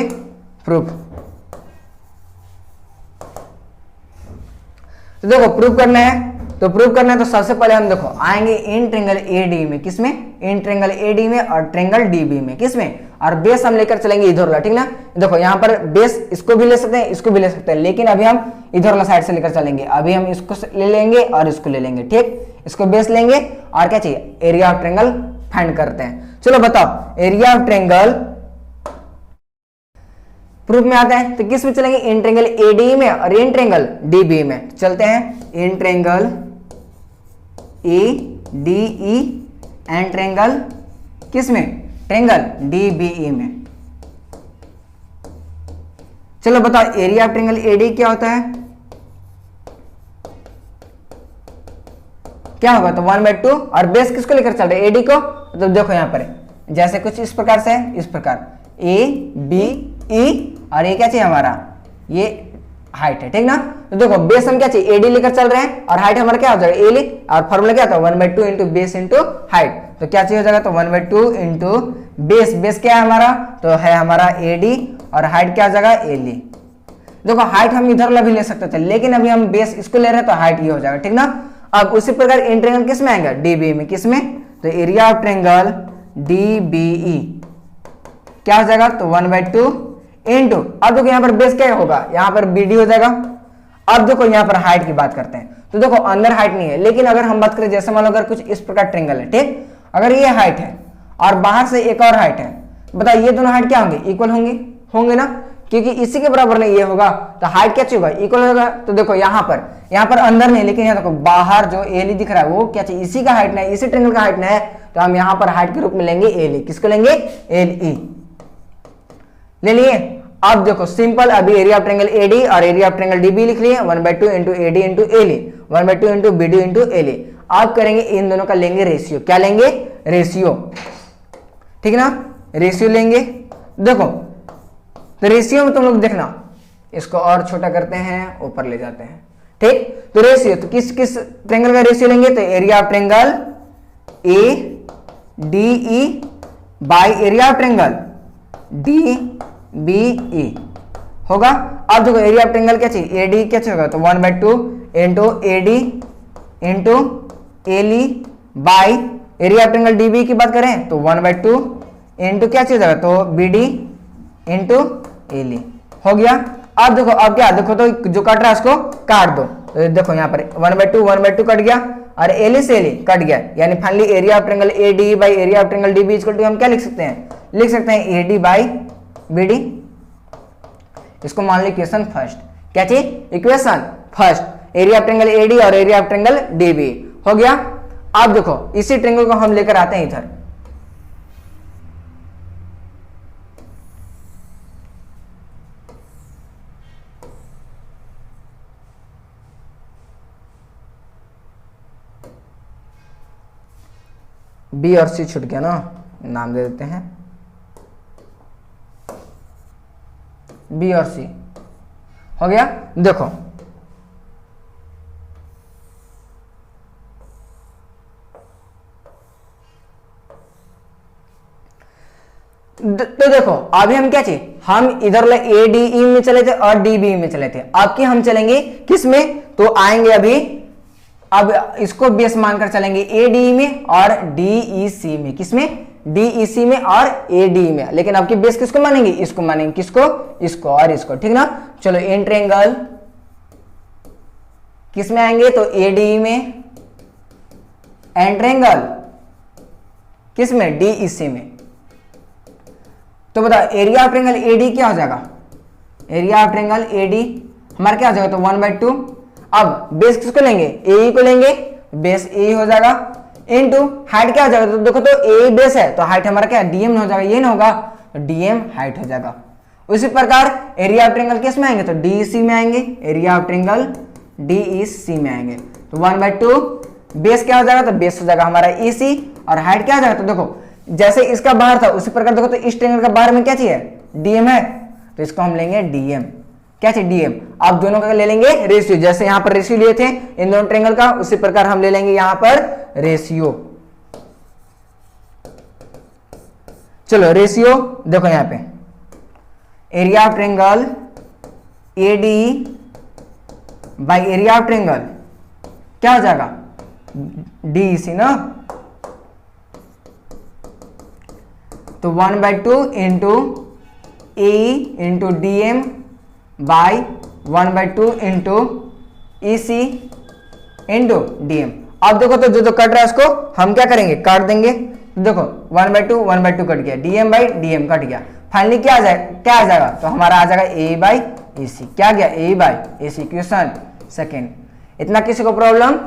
प्रूफ। तो देखो प्रूव करना है तो सबसे पहले हम देखो आएंगे इन ट्रायंगल एडी में। किसमें इन ट्रायंगल एडी में और ट्रायंगल डीबी में। किसमें और बेस हम लेकर चलेंगे इधर वाला। ठीक ना देखो यहां पर बेस इसको भी ले सकते हैं इसको भी ले सकते हैं लेकिन अभी हम इधर वाला साइड से लेकर चलेंगे। अभी हम इसको ले लेंगे और इसको ले लेंगे। ठीक इसको बेस लेंगे और क्या चाहिए एरिया ऑफ ट्रायंगल फाइंड करते हैं। चलो बताओ एरिया ऑफ ट्रायंगल प्रूफ में आता है तो किस में चलेंगे इन ट्रायंगल एडी में और इन ट्रायंगल डीबी में। चलते हैं in triangle ADE and triangle किस में ट्रायंगल डीबीई में। चलो बताओ एरिया ऑफ ट्रायंगल एडी क्या होता है क्या होगा तो 1/2 और बेस किसको लेकर चल रहे एडी को। तो देखो यहां पर जैसे कुछ इस प्रकार से है इस प्रकार ए बी ई और ये क्या चाहिए हमारा ये हाइट है। ठीक ना तो देखो बेस हम क्या चाहिए एडी लेकर चल रहे हैं और हाइट हमारा क्या हो जाएगा एली और फॉर्मूला क्या था 1/2 इंटू बेस इंटू हाइट। तो क्या चाहिए हो जाएगा तो 1/2 इंटू बेस क्या है हमारा तो है हमारा एडी और हाइट क्या हो जाएगा एली। देखो हाइट हम इधर वाला भी ले सकते थे लेकिन अभी हम बेस इसको ले रहे हैं तो हाइट ये हो जाएगा। ठीक ना अब उसी प्रकार इन ट्रायंगल किस में आएगा डीबी में। किस में तो एरिया ऑफ ट्रायंगल डीबीई क्या हो जाएगा तो 1/2 इंटू अब देखो यहां पर बेस क्या होगा यहां पर बीडी हो जाएगा। अब देखो यहां पर हाइट की बात करते हैं तो देखो अंदर हाइट नहीं है लेकिन अगर हम बात करें जैसे मान लो अगर कुछ इस प्रकार ट्रायंगल है। ठीक अगर ये हाइट है और बाहर से एक और हाइट है बताओ ये दोनों हाइट क्या होंगे इक्वल होंगे ना क्योंकि इसी के बराबर नहीं ये होगा तो हाइट क्या चाहिए होगा इक्वल होगा। तो देखो यहाँ पर अंदर नहीं लेकिन यहाँ देखो बाहर जो एली दिख रहा है वो क्या चाहिए इसी का हाइट ना है इसी ट्रायंगल का हाइट ना है तो हम यहाँ पर हाइट के रूप में लेंगे एली। किसको लेंगे एल ई ले लिए। अब देखो सिंपल अभी एरिया ऑफ ट्रायंगल एडी और एरिया ऑफ ट्रायंगल डीबी लिख लिए 1/2 into AD into EL 1/2 into BD into EL. अब करेंगे इन दोनों का लेंगे रेशियो। क्या लेंगे रेशियो। ठीक ना रेशियो लेंगे। देखो तो रेशियो में तुम लोग देखना इसको और छोटा करते हैं ऊपर ले जाते हैं। ठीक तो रेशियो तो किस ट्रायंगल का रेशियो लेंगे तो area of triangle A D E by area of triangle D B E होगा। अब देखो एरिया ऑफ ट्रायंगल क्या चाहिए एडी क्या चाहिए तो 1/2 into AD into EL by area of triangle DB की बात करें तो 1/2 इंटू क्या चाहिए तो बीडी इंटू एली हो गया। अब देखो अब क्या देखो तो जो कट रहा है उसको काट दो। तो देखो यहाँ पर 1/2 कट गया और एली से एली कट गया यानी finally area of triangle AD by area of triangle DB equal to हम क्या लिख सकते हैं एडी बाई बीडी। इसको मान लो इक्वेशन फर्स्ट। क्या चाहिए equation first area of triangle AD और एरिया ऑफ ट्रायंगल डीबी हो गया। अब देखो इसी ट्रायंगल को हम लेकर आते हैं इधर। बी और सी छूट गया ना नाम दे देते हैं बी और सी हो गया। देखो तो देखो अभी हम क्या चाहिए हम इधर ए डी ई में चले थे और डी बी में चले थे। अब की हम चलेंगे किस में तो आएंगे अभी अब इसको बेस मानकर चलेंगे ए डी में और डी ई सी में। किसमें डी ई सी में और ए डी में। लेकिन आपकी बेस किसको मानेंगे इसको मानेंगे किसको इसको और इसको। ठीक ना चलो इन ट्रायंगल किस में आएंगे तो ए डी ई में एंड ट्रायंगल किस में डी ई सी में। तो बताओ एरिया ऑफ ट्रायंगल एडी क्या हो जाएगा, एरिया ऑफ ट्रायंगल एडी हमारा क्या हो जाएगा, तो 1/2। अब बेस किसको लेंगे, ए को लेंगे, बेस ए हो जाएगा, इनटू हाइट क्या हो जाएगा, तो देखो तो ए बेस है तो हाइट हमारा क्या डीएम हो जाएगा, ये ना होगा तो डीएम हाइट हो जाएगा। उसी प्रकार एरिया ऑफ ट्रायंगल किस में आएंगे, तो डीईसी में आएंगे, एरिया ऑफ ट्रायंगल डीईसी में आएंगे। तो 1/2 बेस क्या हो जाएगा, तो बेस हो जाएगा हमारा ईसी, और हाइट क्या हो जाएगा, तो देखो जैसे इसका बाहर था उसी प्रकार देखो तो इस ट्रायंगल का बाहर में क्या चाहिए, डीएम है, तो इसको हम लेंगे डीएम, क्या चाहिए डीएम। आप दोनों का ले लेंगे रेशियो, जैसे यहां पर रेशियो लिए थे इन दोनों ट्रायंगल का, उसी प्रकार हम ले लेंगे यहां पर रेशियो। चलो रेशियो देखो यहां पे area of triangle AD by area of triangle क्या हो जाएगा, डीईसी ना, तो 1/2 into A into DM by 1/2 into EC into DM. अब देखो तो जो कट रहा है उसको हम क्या करेंगे, काट देंगे। देखो 1/2 कट गया, डीएम बाई डीएम कट गया, फाइनली क्या आ जाएगा, तो हमारा आ जाएगा ए बाई ए सी, क्या गया A by A C. Question second, इतना किसी को प्रॉब्लम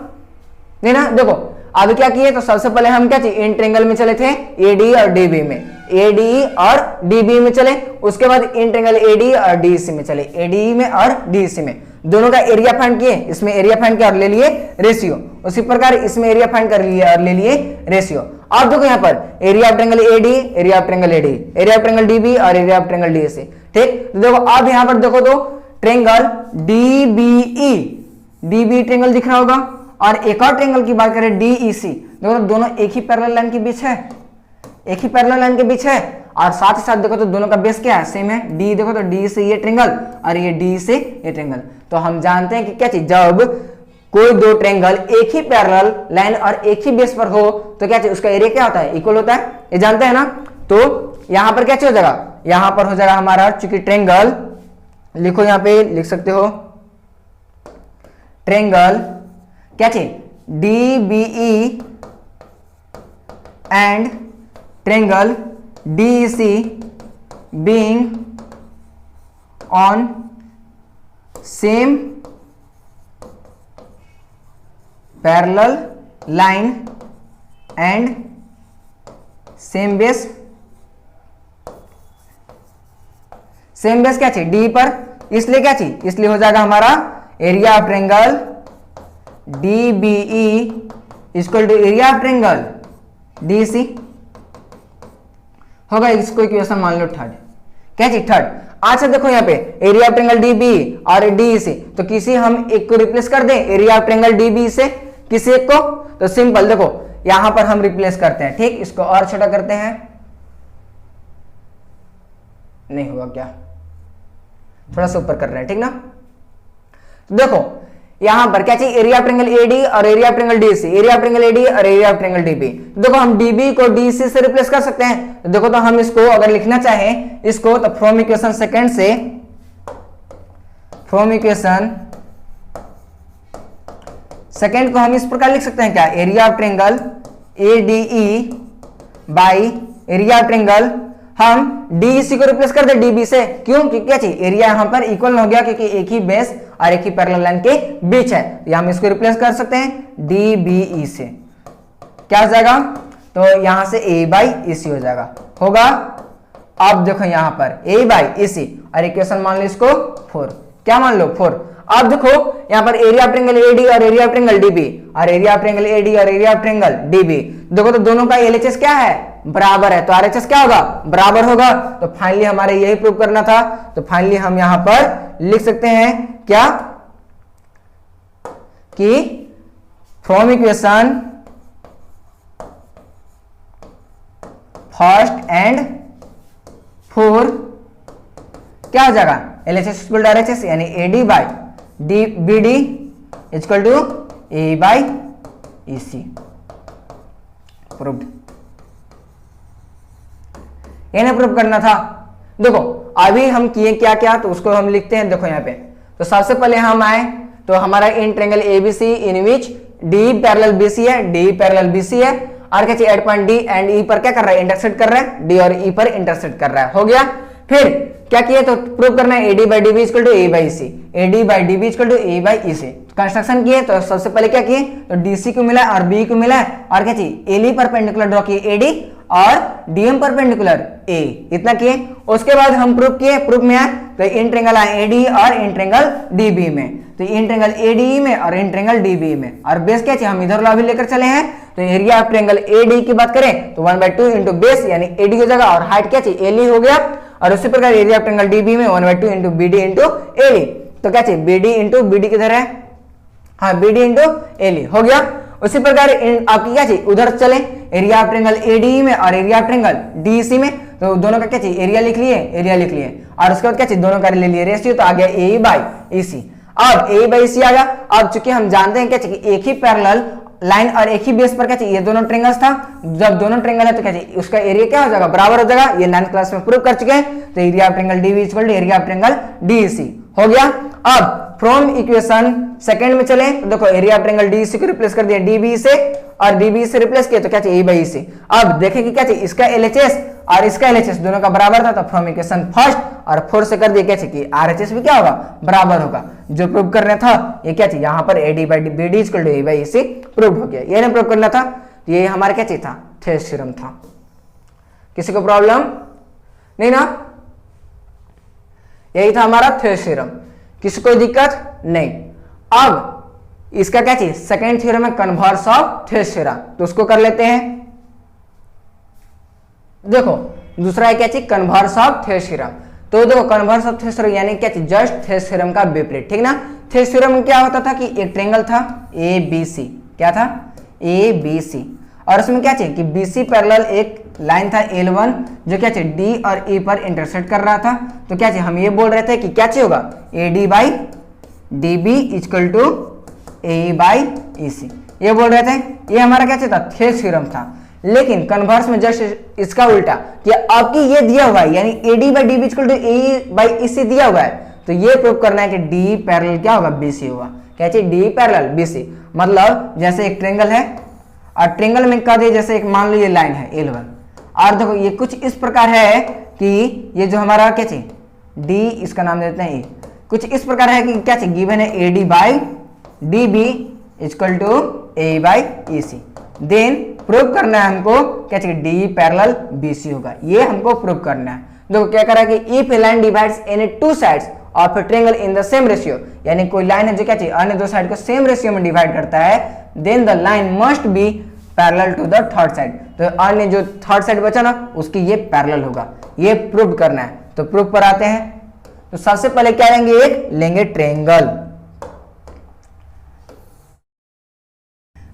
नहीं ना। देखो अभी क्या किए, तो सबसे पहले हम क्या चाहिए इन ट्रायंगल में चले थे एडी और डीबी में, एडी और डीबी में चले, उसके बाद इन ट्रायंगल एडी और डीसी में चले, एडी में और डीसी में दोनों का एरिया फाइंड किए, इसमें एरिया फाइंड किया और ले लिए रेशियो, उसी प्रकार इसमें एरिया फाइंड कर लिए और ले लिए रेशियो। अब देखो यहाँ पर area of triangle AD, area of triangle AD, area of triangle DB और एरिया ऑफ ट्रायंगल डीसी, ठीक। तो देखो अब यहाँ पर देखो तो ट्रायंगल डीबीई, डीबी ट्रायंगल दिख रहा होगा, और एक और ट्रायंगल की बात करें डीईसी, देखो तो दोनों एक ही पैरेलल लाइन के बीच है, एक ही पैरेलल लाइन के बीच है, और साथ ही साथ देखो तो दोनों का बेस क्या है, सेम है, डी देखो तो डी से ये ट्रायंगल और ये डी से ये ट्रायंगल। तो हम जानते हैं कि क्या चीज, जब कोई दो ट्रायंगल एक ही पैरेलल लाइन और एक ही बेस पर हो तो क्या चीज उसका एरिया क्या होता है, इक्वल होता है, ये जानते हैं ना। तो यहां पर क्या चीज हो जाएगा, यहां पर हो जाएगा हमारा, चूंकि ट्रायंगल लिखो यहां पे लिख सकते हो, ट्रायंगल क्या चीज DBE and triangle DEC being on same parallel line and same base, same base क्या चाहिए डी पर, इसलिए क्या चाहिए, इसलिए हो जाएगा हमारा area of triangle DBE equal to area of triangle DC होगा। इसको इक्वेशन मान लो थर्ड, क्या चीज थर्ड। अच्छा देखो यहाँ पे एरिया ऑफ ट्रायंगल डीबी और डी से, तो किसी हम एक को रिप्लेस कर दें एरिया ऑफ ट्रायंगल डीबी से, किसी एक को, तो सिंपल देखो यहां पर हम रिप्लेस करते हैं, ठीक। इसको और छोटा करते हैं, नहीं हुआ क्या, थोड़ा सा ऊपर कर रहे हैं, ठीक ना। देखो यहां पर क्या चाहिए एरिया ऑफ ट्रायंगल एडी और area of triangle DC, area of triangle AD और एरिया ऑफ ट्रायंगल डीबी। देखो हम डीबी को डीसी से रिप्लेस कर सकते हैं, तो देखो तो हम इसको अगर लिखना चाहें इसको, तो फ्रॉम इक्वेशन सेकंड से, फ्रॉम इक्वेशन सेकंड को हम इस प्रकार लिख सकते हैं क्या, area of triangle ADE by area of triangle, हम डीसी को रिप्लेस कर दे डीबी से, क्यों, क्योंकि क्या चाहिए एरिया यहां पर इक्वल हो गया, क्योंकि एक ही बेस और एक ही पैरेलल लाइन के बीच है, तो हम इसको रिप्लेस कर सकते हैं डीबीई से, क्या हो जाएगा, तो यहां से ए बाई ईसी हो जाएगा, होगा। अब देखो यहां पर ए बाई ईसी और इक्वेशन मान लो इसको 4, क्या मान लो 4। अब देखो यहां पर एरिया ऑफ ट्रायंगल एडी और एरिया ऑफ ट्रायंगल डीबी और एरिया ऑफ ट्रायंगल एडी और एरिया ऑफ ट्रायंगल डीबी, देखो तो दोनों का एलएचएस क्या है, बराबर है, तो आरएचएस क्या होगा, बराबर होगा। तो फाइनली हमारे यही प्रूव करना था, तो फाइनली हम यहां पर लिख सकते हैं क्या, कि फ्रॉम इक्वेशन फर्स्ट एंड 4 क्या हो जाएगा, एलएचएस इक्वल टू आरएचएस, यानी AD by D BD equal to A by EC, proved. इन्हें प्रूव करना था। देखो अभी हम किए क्या क्या, तो उसको हम लिखते हैं, देखो यहाँ पे, तो सबसे पहले हम आए तो हमारा in triangle ABC in which D parallel BC है, डी पैरेलल बीसी है, और क्या चाहिए एट पॉइंट डी एंड ई पर क्या कर रहा है, इंटरसेक्ट कर रहा है, डी और ई पर इंटरसेक्ट कर रहा है। हो गया। फिर क्या किया, तो प्रूव करना है AD by DB equal to A by C, AD by DB equal to A by E C. Construction किए तो सबसे पहले क्या किए, तो डीसी को मिला और बी को मिला और क्या चाहिए एली परपेंडिकुलर ड्रॉ किए एडी और डीएम परपेंडिकुलर ए, इतना किए। उसके बाद हम प्रूव किए, प्रूफ में आया तो इन ट्रेंगल आए एडी और इन ट्रेंगल डीबी में, तो इन ट्रेंगल एडी में और इन ट्रेंगल डीबी में। और बेस क्या चाहिए, हम इधर लॉ भी लेकर चले हैं, तो एरिया ऑफ ट्रेंगल एडी की बात करें तो 1/2 इंटू बेस यानी एडी हो जाएगा और हाइट क्या चाहिए एली हो गया। और उसी प्रकार एरिया ऑफ ट्रेंगल डीबी में 1/2 इंटू बीडी इंटू एली, तो क्या चाहिए बीडी इंटू बीडी किधर है, हाँ बीडी इंटू एली हो गया। उसी प्रकार आपकी क्या चाहिए उधर चले एरिया ऑफ ट्रेंगल एडी में और एरिया ऑफ ट्रेंगल डीसी में, तो दोनों का क्या चाहिए एरिया लिख लिए, एरिया लिख लिए और उसके बाद क्या चाहिए दोनों का ले लिए रेशियो, तो आ गया ए बाई ईसी। अब ए बाई सी आ गया। अब चूंकि हम जानते हैं क्या चाहिए एक ही पैरेलल लाइन और एक ही बेस पर क्या चाहिए ये दोनों ट्रेंगल्स था, जब दोनों ट्रेंगल है तो क्या चाहिए उसका एरिया क्या हो जाएगा बराबर हो जाएगा, ये 9th क्लास में प्रूव कर चुके हैं। तो area of triangle DB equal to area of triangle DC हो गया। अब फ्रॉम इक्वेशन सेकंड में चले तो देखो एरिया ऑफ ट्रेंगल डीसी को रिप्लेस कर दिया डीबी से और डीबी से रिप्लेस किया तो क्या चाहिए ए बाई सी। अब देखें कि क्या चाहिए इसका एलएचएस और इसका एलएचएस दोनों का बराबर था, तो फ्रॉम इक्वेशन फर्स्ट और 4 से कर दिया क्या चाहिए कि आरएचएस भी क्या होगा बराबर होगा। जो प्रूव करना था ये क्या चाहिए यहाँ पर AD by BD equal to A by C prove हो गया। ये ना प्रूव करना था, तो ये हमारा क्या चाहिए था थेस थ्योरम था। किसी को प्रॉब्लम नहीं ना, यही था हमारा थेस थ्योरम, किसी कोई दिक्कत नहीं। अब इसका क्या चाहिए सेकंड थ्योरम है कन्वर्स ऑफ थेस थ्योरम, तो उसको कर लेते हैं। देखो दूसरा है क्या चाहिए कन्वर्स ऑफ थेस थ्योरम, तो देखो कन्वर्स ऑफ थेस थ्योरम यानी क्या चाहिए जस्ट थेस थ्योरम का विपरीत, ठीक ना। थेस थ्योरम में क्या होता था कि एक ट्रेंगल था ए बी सी, क्या था ए बी सी, और उसमें क्या चाहिए कि बी सी पैरेलल एक लाइन था L1 जो क्या चाहिए डी और ई पर इंटरसेक्ट कर रहा था, तो क्या चाहिए हम ये बोल रहे थे कि क्या चाहिए होगा A D by D B equal to A by E C, ये बोल रहे थे। ये हमारा क्या चाहिए था थेस थ्योरम था। लेकिन कन्वर्स में जस्ट इसका उल्टा कि आपकी ये दिया हुआ है यानी A D by D B equal to A by E C दिया हुआ है, तो ये प्रूव करना है कि डी पैरेलल क्या होगा बी सी होगा। क्या चाहिए डी पैरेलल बी सी, मतलब जैसे एक ट्रेंगल है और ट्रेंगल में कह दे जैसे एक मान लो ये लाइन है L1 और देखो ये कुछ इस प्रकार है कि ये जो हमारा क्या चाहिए डी इसका नाम देते हैं ए, कुछ इस प्रकार है कि क्या चाहिए गिवन है A D by D B equal to A by E C, then prove करना है हमको क्या चाहिए डी पैरेलल बी सी होगा, ये हमको प्रूव करना है। देखो क्या करा कि if a line divides any two sides of a triangle in the same ratio, यानी कोई लाइन है जो क्या चाहिए अन्य दो साइड को सेम रेशियो में डिवाइड करता है, then the line must be parallel to the third side, तो अन्य जो थर्ड साइड बचा ना उसकी ये पैरेलल होगा, ये प्रूव करना है। तो प्रूफ पर आते हैं, तो सबसे पहले क्या लेंगे एक लेंगे ट्रायंगल।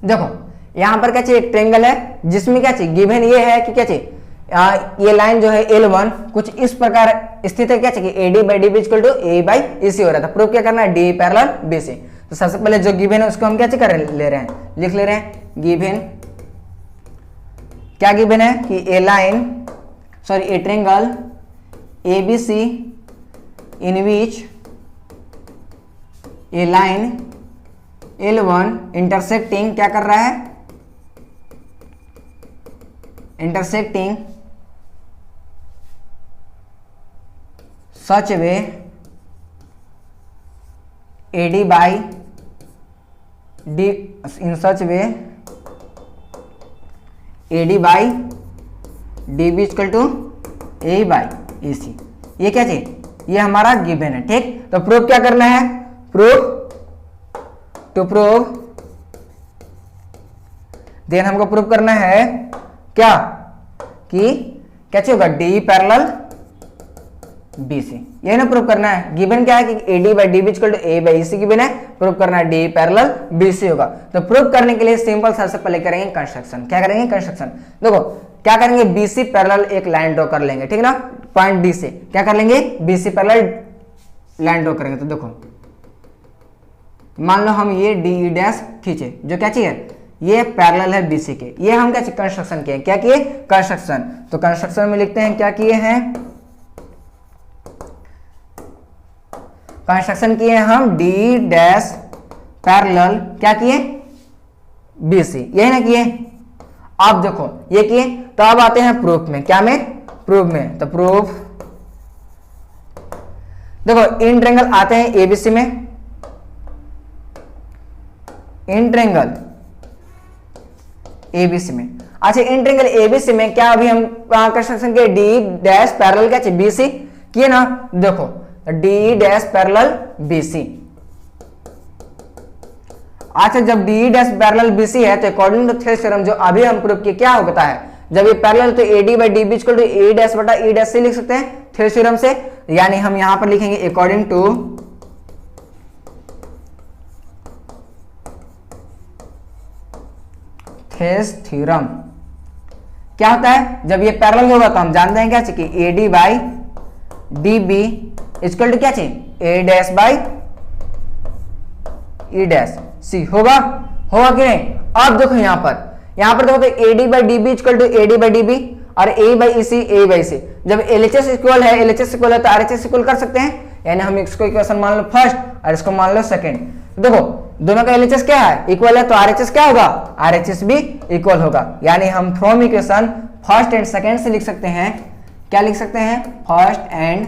देखो यहां पर क्या चाहिए एक ट्रायंगल है जिसमें क्या चाहिए गिवन ये है कि क्या चाहिए ये लाइन जो है L1 कुछ इस प्रकार स्थित है, क्या चाहिए AD by DB equal to A by EC हो रहा था। प्रूफ क्या करना है D पैरेलल BC। तो सबसे पहले जो गिवन है उसको हम क्या कर ले रहे हैं लिख ले रहे हैं। गिवन क्या गिवन है कि a line sorry a triangle ABC in which a line L1 intersecting क्या कर रहा है intersecting such way AD by D in such way AD by DB equal to A by EC। ये क्या चाहिए ये हमारा गिवन है, ठीक। तो प्रूफ क्या करना है, प्रूफ टू प्रूव देन हमको प्रूफ करना है क्या कि क्या चाहिए होगा डी पैरेलल BC, यही ना प्रूव करना है। गिवन क्या है कि AD by DB equal to A by EC given है, प्रूव करना है D पैरेलल BC होगा। तो प्रूव करने के लिए सिंपल सबसे पहले करेंगे कंस्ट्रक्शन। क्या करेंगे कंस्ट्रक्शन, देखो क्या करेंगे BC पैरेलल एक लाइन ड्रॉ कर लेंगे, ठीक ना। पॉइंट D से क्या कर लेंगे BC पैरेलल लाइन ड्रॉ करेंगे। तो देखो मान लो हम ये DE डैश खींचे जो क्या चाहिए ये पैरेलल है BC के, ये हम क्या कंस्ट्रक्शन किए, क्या किए कंस्ट्रक्शन। तो कंस्ट्रक्शन में लिखते हैं क्या किए हैं कंस्ट्रक्शन किए हम D डैश पैरेलल क्या किए BC, यही ना किए। आप देखो ये किए, तो अब आते हैं प्रूफ में। क्या में? प्रूफ में। तो प्रूफ, देखो इन ट्रायंगल आते हैं एबीसी में, इन ट्रायंगल एबीसी में। अच्छा, इन ट्रायंगल एबीसी में क्या अभी हम कंस्ट्रक्शन के डी डैश पैरेलल क्या चाहिए? बीसी किए ना। देखो डी डैश पैरेलल बीसी। अच्छा, जब डी डैश पैरेलल बीसी है तो अकॉर्डिंग टू थेल्स थ्योरम जो अभी हम प्रूव किए, क्या होता है? जब ये पैरेलल तो AD by D B equal to A dash बटा ई डैश सी लिख सकते हैं थेल्स थ्योरम से। यानी हम यहां पर लिखेंगे अकॉर्डिंग टू थेल्स थ्योरम। क्या होता है? जब ये पैरेलल होगा तो हम जानते हैं क्या चाहिए? AD by D B equal to क्या चाहिए? A dash by E dash C. होगा कि नहीं? अब देखो यहां पर देखो तो AD by D B equal to AD by D B और A by E C, A by C. जब LHS इक्वल है, LHS इक्वल है तो RHS इक्वल कर सकते हैं। यानी हम इसको इक्वेशन मान लो फर्स्ट और इसको मान लो सेकंड। देखो दोनों का LHS क्या है? इक्वल है, तो RHS क्या होगा? RHS भी इक्वल होगा। यानी हम from equation first and second से लिख सकते हैं। क्या लिख सकते हैं? फर्स्ट एंड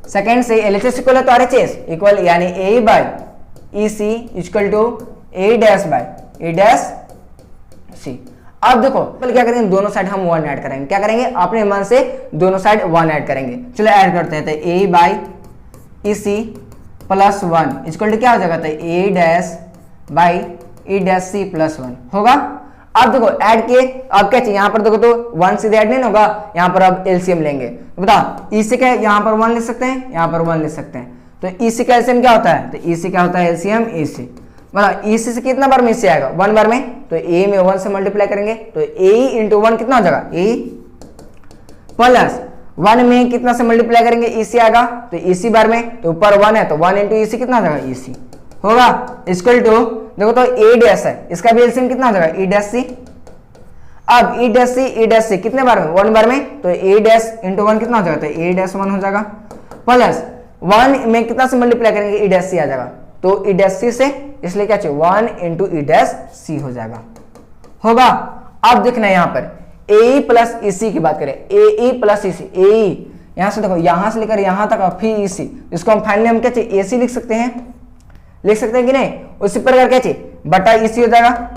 सेकंड से LHS इक्वल है तो RHS इक्वल, यानी A by E C equal to A dash by A dash C. अब देखो पहले क्या करेंगे? दोनों साइड हम 1 ऐड करेंगे। क्या करेंगे? अपने मन से दोनों साइड 1 ऐड करेंगे। चलो ऐड करते हैं। तो A by E C plus 1 equal to क्या हो जाएगा? तो A dash by E dash C plus 1 होगा। अब देखो ऐड किए, अब क्या चाहिए? यहां पर देखो तो 1 सीधे ऐड नहीं होगा, यहां पर अब एलसीएम लेंगे। तो बताओ ई सी का यहां पर 1 लिख सकते हैं, यहां पर 1 लिख सकते हैं। तो ई सी का एलसीएम क्या होता है? तो ई सी क्या होता है? एलसीएम ई सी। मतलब ई सी से कितना बार में इससे आएगा? 1 बार में। तो ए में 1 से मल्टीप्लाई करेंगे तो ए इंटू 1 कितना हो जाएगा? ए प्लस 1 में कितना से मल्टीप्लाई करेंगे? ई सी आएगा। तो ई सी बार में, तो ऊपर 1 है तो 1 इंटू ई सी कितना हो जाएगा? ई सी होगा इक्वल टू, देखो तो ए डैश है, इसका भी एलसीएम कितना हो जाएगा? ई डैश सी। अब ई डैश सी कितने बार में? 1 बार में। तो ए डैश इंटू 1 कितना हो जाएगा? तो ए डैश 1 हो जाएगा। प्लस 1 में कितना से मल्टीप्लाई करेंगे? ई डैश सी आ जाएगा। तो ई डैश सी से, इसलिए क्या चाहिए? 1 इंटू ई डैश सी हो जाएगा। होगा। अब देखना है यहां पर ए प्लस ई सी की बात करें, ए प्लस ई सी। ए यहां से देखो, यहां से लेकर यहां तक फिर ई सी, इसको हम फाइनली हम क्या चाहिए? ए सी लिख सकते हैं, लिख सकते हैं कि नहीं? उसी प्रकार क्या चाहिए? बटा ई सी हो जाएगा।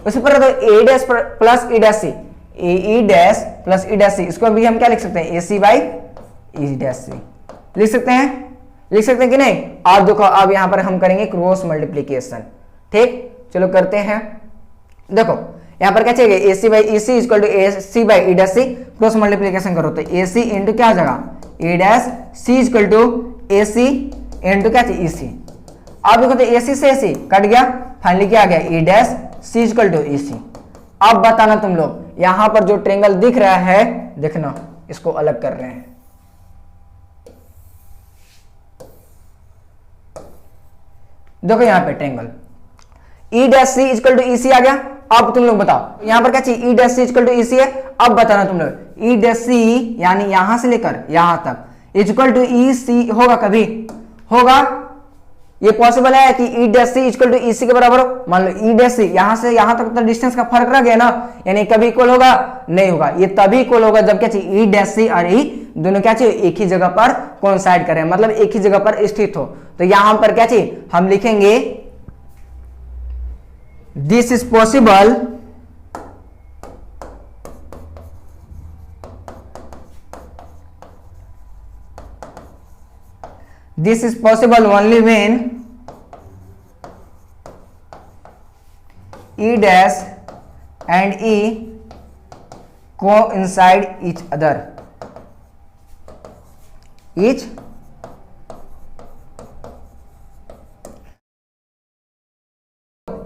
उसी प्रकार तो A dash plus E dash C, A dash plus E dash सी, इसको भी हम क्या लिख सकते हैं? ए सी बाई ई डैश सी लिख सकते हैं, लिख सकते हैं कि नहीं? अब देखो अब यहां पर हम करेंगे क्रॉस मल्टीप्लीकेशन। ठीक, चलो करते हैं। देखो यहां पर क्या चाहिए? A C by E C equal to A C by E dash C. Cross multiplication करो तो ए सी इंटू क्या हो जाएगा? A dash C equal to A C into क्या चाहिए? ई सी। अब देखो तो ए सी से ए सी कट गया, फाइनली क्या आ गया? E dash C equal to E C. अब बताना तुम लोग, यहां पर जो ट्रायंगल दिख रहा है, देखना इसको अलग कर रहे हैं। देखो यहां पे triangle E dash C equal to E C आ गया। अब तुम लोग बताओ यहां पर क्या चाहिए? E dash C equal to E C है। अब बताना तुम लोग, ई डैश सी यानी यहां से लेकर यहां तक इक्वल टू ई सी होगा? कभी होगा? ये पॉसिबल है कि E dash C equal to E C के बराबर हो? मान लो ई डैश सी यहां से यहां तक तो डिस्टेंस का फर्क रह गया ना, यानी कभी इक्वल होगा? नहीं होगा। ये तभी इक्वल होगा जब क्या चाहिए? ई डैश सी और ई दोनों क्या चाहिए? एक ही जगह पर कोइंसाइड करें, मतलब एक ही जगह पर स्थित हो। तो यहां पर क्या चाहिए? हम लिखेंगे this is possible this is possible only when E dash and E coincide each other. Each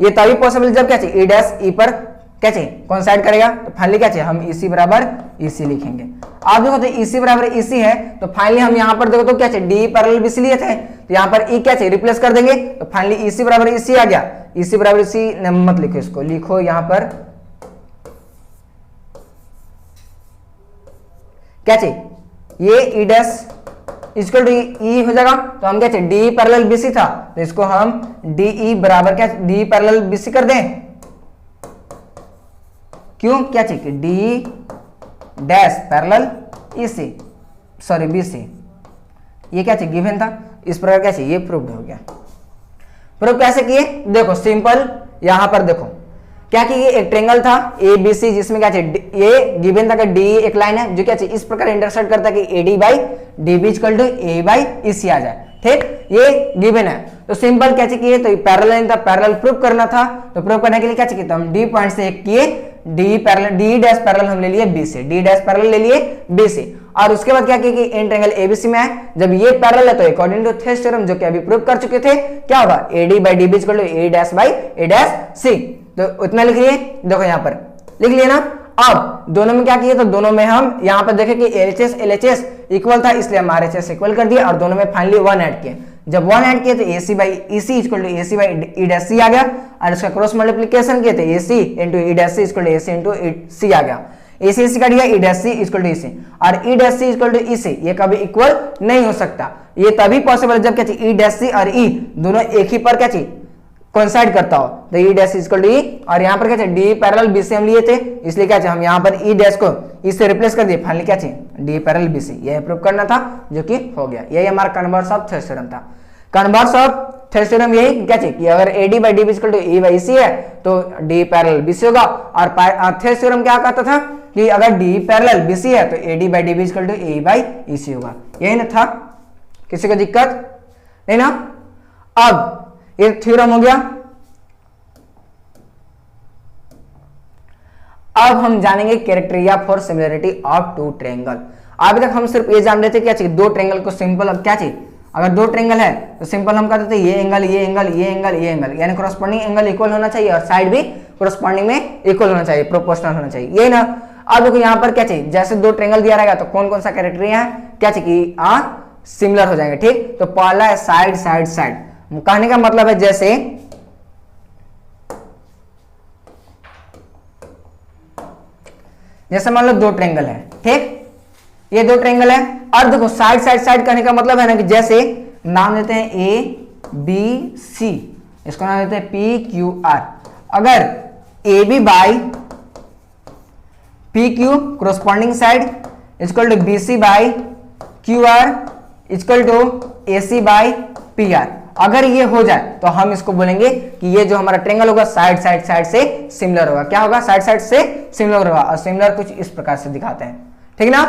ये तभी पॉसिबल जब क्या चाहिए? E डैश E पर क्या चाहिए? कोइंसाइड करेगा। तो फाइनली क्या चाहिए? हम EC बराबर EC लिखेंगे। आप देखो तो EC बराबर EC है, तो फाइनली हम यहां पर देखो तो क्या चाहिए? D पैरेलल BC लिए थे, तो यहां पर E क्या चाहिए? रिप्लेस कर देंगे। तो फाइनली EC बराबर EC आ गया। EC बराबर EC मत लिखो, इसको लिखो यहां पर क्या चाहिए? ये E dash equal to E हो जाएगा। तो हम क्या चाहिए? D पैरेलल BC था, तो इसको हम DE बराबर क्या? D पैरेलल BC कर दें। क्यों, क्या चाहिए, D dash parallel EC, sorry BC, ये क्या चाहिए, गिवन था, इस प्रकार क्या चाहिए, ये प्रूव्ड हो गया। प्रूव कैसे किए, देखो सिंपल, यहां पर देखो क्या कि ये एक ट्रायंगल था ए बी सी, जिसमें क्या चाहिए, ये गिवन था कि डी एक लाइन है जो क्या चाहिए इस प्रकार इंटरसेक्ट करता है कि AD by D B equal to A by EC आ जाए, ठीक, ये गिवन है। तो सिंपल क्या चाहिए, तो पैरेलल लाइन था, पैरेलल प्रूव करना था, तो प्रूव करने के लिए क्या चाहिए, तो हम डी पॉइंट से एक किए, D parallel, D dash parallel हम ले लिए बी से, डी डैश पैरेलल ले लिए बी से, और उसके बाद क्या किया कि इन ट्रायंगल एबीसी में है, जब ये पैरेलल है तो अकॉर्डिंग टू थेस थ्योरम जो कि अभी प्रूव कर चुके थे, क्या होगा, AD by DB equal to A dash by A dash C, तो उतना लिख लिए, देखो यहां पर लिख लिए ना। अब दोनों में क्या किए, तो दोनों में हम यहां पर देखें कि एलएचएस एलएचएस इक्वल था, इसलिए हम आरएचएस इक्वल कर दिया, और दोनों में फाइनली 1 ऐड किए, जब 1 ऐड किए तो AC by EC equal to AC by E dash C आ गया, और इसका क्रॉस मल्टीप्लिकेशन किए तो AC into E dash C equal to AC into C आ गया, एसी एसी कट गया, E dash C equal to EC, और E dash C equal to EC ये कभी इक्वल नहीं हो सकता, ये तभी पॉसिबल है जब क्या चाहिए ई डैश सी और ई दोनों एक ही पर क्या चाहिए कोइंसाइड करता हो, तो ई डैश इक्वल टू ई, और यहाँ पर क्या चाहिए डी पैरेलल बी से हम लिए थे, इसलिए क्या चाहिए हम यहाँ पर ई डैश को ई से रिप्लेस कर दिए, फाइनली क्या चाहिए डी पैरेलल बी सी, यह प्रूव करना था जो कि हो गया। यही हमारा कन्वर्स ऑफ थेस थ्योरम था। कन्वर्स ऑफ थेस थ्योरम यही क्या चाहिए कि अगर AD by D B equal to E by C है तो डी पैरेलल बी सी होगा, और थेस थ्योरम क्या कहता था कि अगर डी पैरेलल बी सी है तो AD by D B equal to A by E C होगा, यही ना था, किसी को दिक्कत नहीं ना। अब ये थ्योरम हो गया। अब हम जानेंगे criteria for similarity of two triangle. अभी तक हम सिर्फ ये जान रहे थे क्या चाहिए, दो ट्रायंगल को सिंपल, अब क्या चाहिए, अगर दो ट्रायंगल है तो सिंपल हम कहते थे ये एंगल ये एंगल ये एंगल ये एंगल, यानी करस्पॉन्डिंग एंगल इक्वल होना चाहिए और साइड भी करस्पॉन्डिंग में इक्वल होना चाहिए, प्रोपोर्शनल होना चाहिए, ये ना। अब देखो यहाँ पर क्या चाहिए, जैसे दो ट्रायंगल दिया रहेगा तो कौन कौन सा क्राइटेरिया है, क्या चाहिए कि सिमिलर हो जाएंगे, ठीक। तो पहला है साइड साइड साइड, कहने का मतलब है जैसे मान लो दो ट्रायंगल है, ठीक, ये दो ट्रायंगल है, और देखो साइड साइड साइड करने का मतलब है ना कि जैसे नाम देते हैं ए बी सी, इसको नाम देते हैं पी क्यू आर, अगर A B by P Q corresponding side equal to B C by Q R equal to A C by P R, अगर ये हो जाए तो हम इसको बोलेंगे कि ये जो हमारा ट्रायंगल होगा साइड साइड साइड से सिमिलर होगा, क्या होगा, साइड साइड से सिमिलर होगा, और सिमिलर कुछ इस प्रकार से दिखाते हैं, ठीक ना।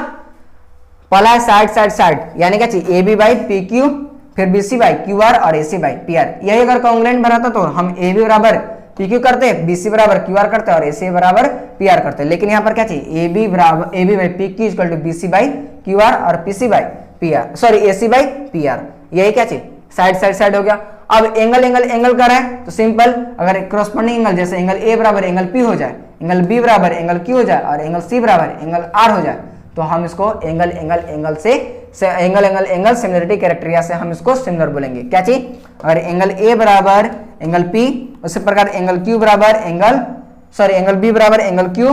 पहला है साइड साइड साइड, यानी क्या चाहिए A B by P Q, फिर B C by Q R और A C by P R, यही अगर कॉन्ग्रुएंट बनाता तो हम ए बी बराबर पी क्यू करते, बी सी बराबर क्यू आर करते और ए सी बराबर पी आर करते, लेकिन यहाँ पर क्या चाहिए ए बी बराबर A B by P Q equal to B C by Q R और P C by P R, sorry A C by P R, यही क्या चाहिए साइड साइड साइड हो गया। अब एंगल एंगल एंगल कर रहा है तो सिंपल, अगर करस्पॉन्डिंग एंगल जैसे एंगल ए बराबर एंगल पी हो जाए, एंगल बी बराबर एंगल क्यू हो जाए और एंगल सी बराबर एंगल आर हो जाए, तो हम इसको एंगल एंगल एंगल से angle angle angle similarity criteria से हम इसको सिमिलर बोलेंगे। क्या चाहिए, अगर एंगल ए बराबर एंगल पी, उसी प्रकार एंगल क्यू बराबर एंगल बी बराबर एंगल क्यू,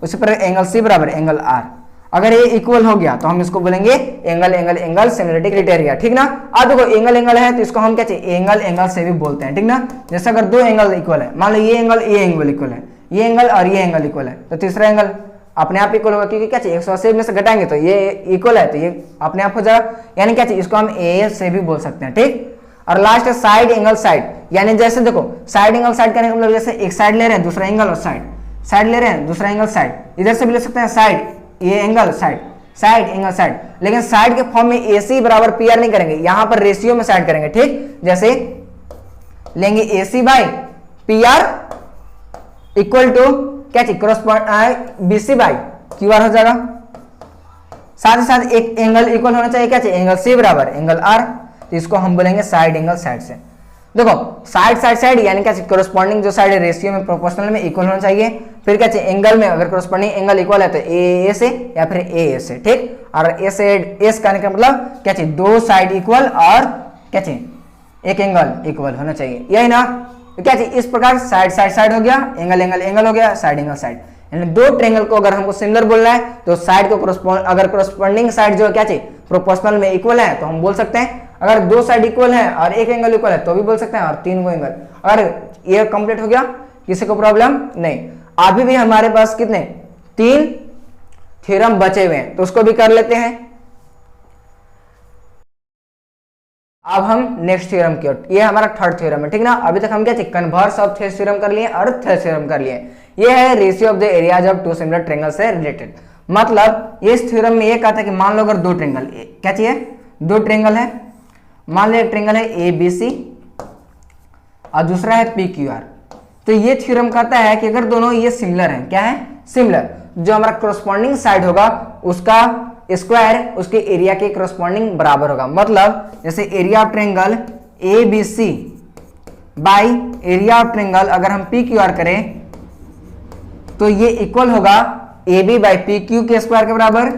उसी प्रकार एंगल सी बराबर एंगल आर, अगर ये इक्वल हो गया तो हम इसको बोलेंगे angle angle angle similarity criteria, ठीक ना। अब देखो एंगल एंगल है तो इसको हम क्या चाहिए एंगल एंगल से भी बोलते हैं, ठीक ना। जैसे अगर दो एंगल इक्वल है, मान लो ये एंगल इक्वल है, ये एंगल और ये एंगल इक्वल है, तो तीसरा एंगल अपने आप इक्वल होगा, क्योंकि क्या चाहिए 180 में से घटाएंगे तो ये इक्वल है तो ये अपने आप हो जाएगा, यानी क्या चाहिए इसको हम ए से भी बोल सकते हैं, ठीक। और लास्ट है साइड एंगल साइड, यानी जैसे देखो साइड एंगल साइड करने का मतलब जैसे एक साइड ले रहे हैं दूसरा एंगल और साइड ले रहे हैं दूसरा एंगल साइड, इधर से भी ले सकते हैं साइड ये एंगल साइड एंगल साइड, लेकिन साइड के फॉर्म में ए सी बराबर पी आर नहीं करेंगे, यहां पर रेशियो में साइड करेंगे, ठीक। जैसे लेंगे A C by P R equal to क्या चाहिए correspond B C by Q R हो जाएगा, साथ ही साथ एक एंगल इक्वल होना चाहिए, क्या चाहिए एंगल सी बराबर एंगल आर, तो इसको हम बोलेंगे साइड एंगल साइड से। देखो साइड साइड साइड यानी क्या चाहिए कोरोस्पॉन्डिंग जो साइड है रेशियो में प्रोपोर्शनल में इक्वल होना चाहिए, फिर क्या चाहिए एंगल में अगर कोरोस्पॉन्डिंग एंगल इक्वल है तो ए से या फिर ए से, ठीक। और ए से एस करने का मतलब क्या चाहिए दो साइड इक्वल और क्या चाहिए एक एंगल इक्वल होना चाहिए, यही ना। तो क्या चाहिए इस प्रकार साइड साइड साइड हो गया, एंगल एंगल एंगल हो गया, साइड एंगल साइड, यानी दो ट्रायंगल को अगर हमको सिमिलर बोलना है तो साइड को अगर कोरोस्पॉन्डिंग साइड जो क्या चाहिए प्रोपोर्शनल में इक्वल है तो हम बोल सकते हैं, अगर दो साइड इक्वल है और एक एंगल इक्वल है तो भी बोल सकते हैं, और तीन को एंगल, अगर ये कंप्लीट हो गया किसी को प्रॉब्लम नहीं। अभी भी हमारे पास कितने 3 थ्योरम बचे हुए हैं, तो उसको भी कर लेते हैं। अब हम नेक्स्ट थ्योरम की ओर, ये हमारा थर्ड थ्योरम है, ठीक ना। अभी तक हम क्या चाहिए, कन्वर्स ऑफ थेस थ्योरम कर लिए और थेस थ्योरम कर लिए। ये है ratio of the areas of two similar triangle से रिलेटेड। मतलब इस थ्योरम में ये कहता है कि मान लो अगर दो ट्रायंगल, क्या चाहिए, दो ट्रायंगल है, मान लो एक ट्रायंगल है ए बी सी और दूसरा है पी क्यू आर। तो ये थ्योरम कहता है कि अगर दोनों ये सिमिलर हैं, क्या है, सिमिलर, जो हमारा करस्पॉन्डिंग साइड होगा उसका स्क्वायर उसके एरिया के करस्पॉन्डिंग बराबर होगा। मतलब जैसे area of triangle A B C by area of triangle अगर हम पी क्यू आर करें तो ये इक्वल होगा A B by P Q के स्क्वायर के बराबर,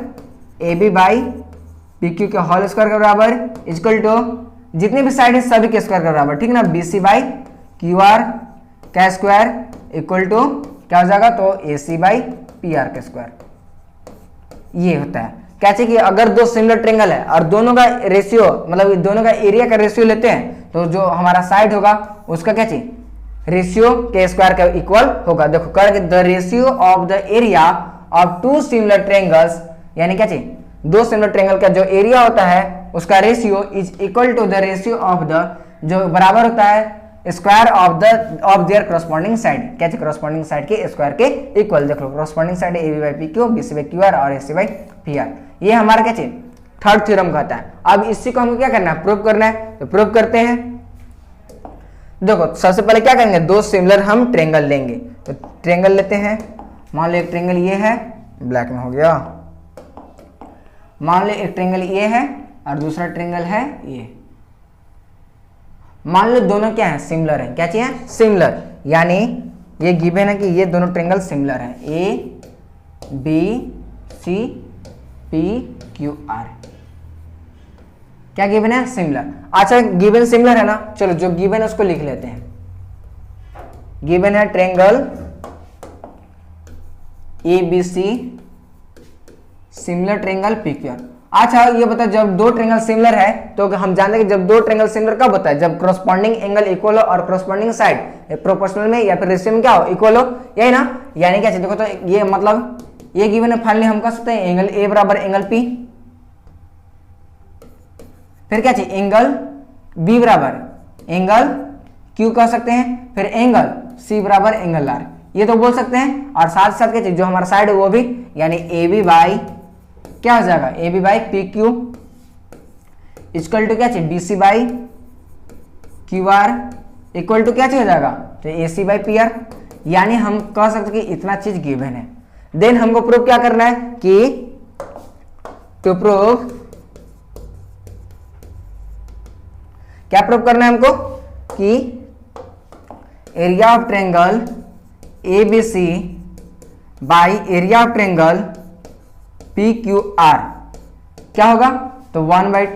A B by P Q के होल स्क्वायर के बराबर, इक्वल टू जितने भी साइड है सभी के स्क्वायर के बराबर, ठीक ना, B C by Q R का स्क्वायर इक्वल टू क्या हो जाएगा, तो A C by P R का स्क्वायर। ये होता है क्या चाहिए कि अगर दो सिमिलर ट्रायंगल है और दोनों का रेशियो, मतलब दोनों का एरिया का रेशियो लेते हैं तो जो हमारा साइड होगा उसका क्या चाहिए, रेशियो के स्क्वायर का इक्वल होगा। देखो कर the ratio of the area of two similar triangles, यानी क्या चाहिए, दो सिमिलर ट्रायंगल का जो एरिया होता है उसका ratio is equal to the ratio of the, जो बराबर होता है square of their corresponding side, क्या चाहिए, करस्पॉन्डिंग साइड के स्क्वायर के इक्वल। देख लो corresponding side A B by P Q, B C by Q R और A C by P R. ये हमारा क्या चाहिए, थर्ड थ्योरम कहता है। अब इसी को हमको क्या करना है, प्रूव करना है, तो प्रूव करते हैं। देखो सबसे पहले क्या करेंगे, दो सिमिलर हम ट्रायंगल लेंगे, तो ट्रायंगल लेते हैं। मान लो एक ट्रायंगल ये है, ब्लैक में हो गया, मान लो एक ट्रायंगल ये है और दूसरा ट्रायंगल है ये। मान लो दोनों क्या है, सिमिलर है, क्या चाहिए, सिमिलर, यानी ये गिवन है कि ये दोनों ट्रायंगल सिमिलर है, A B C P Q R, क्या गिवन है, सिमिलर। अच्छा गिवन सिमिलर है ना, चलो जो गिवन है उसको लिख लेते हैं। गिवन है triangle A B C similar triangle P Q R. अच्छा ये बता, जब दो ट्रायंगल सिमिलर है तो हम जानते हैं कि जब दो ट्रायंगल सिमिलर कब होता है, जब करस्पॉन्डिंग एंगल इक्वल हो और करस्पॉन्डिंग साइड प्रोपोर्शनल में या फिर रेशियो में क्या हो, इक्वल हो, यही ना। यानी क्या चाहिए, देखो तो ये मतलब ये गिवन है, फाइनली हम कह सकते हैं एंगल ए बराबर एंगल पी, फिर क्या चाहिए, एंगल बी बराबर एंगल क्यू कह सकते हैं, फिर एंगल सी बराबर एंगल आर, ये तो बोल सकते हैं। और साथ साथ क्या चाहिए, जो हमारा साइड है वो भी, यानी ए बी बाई क्या हो जाएगा, A B by P Q equal to क्या चाहिए, B C by Q R equal to क्या चाहिए हो जाएगा, तो A C by P R. यानी हम कह सकते कि इतना चीज गिवन है। देन हमको प्रूव क्या करना है कि टू प्रूव, क्या प्रूव करना है हमको कि area of triangle A B C by area of triangle P Q R क्या होगा, तो वन बाई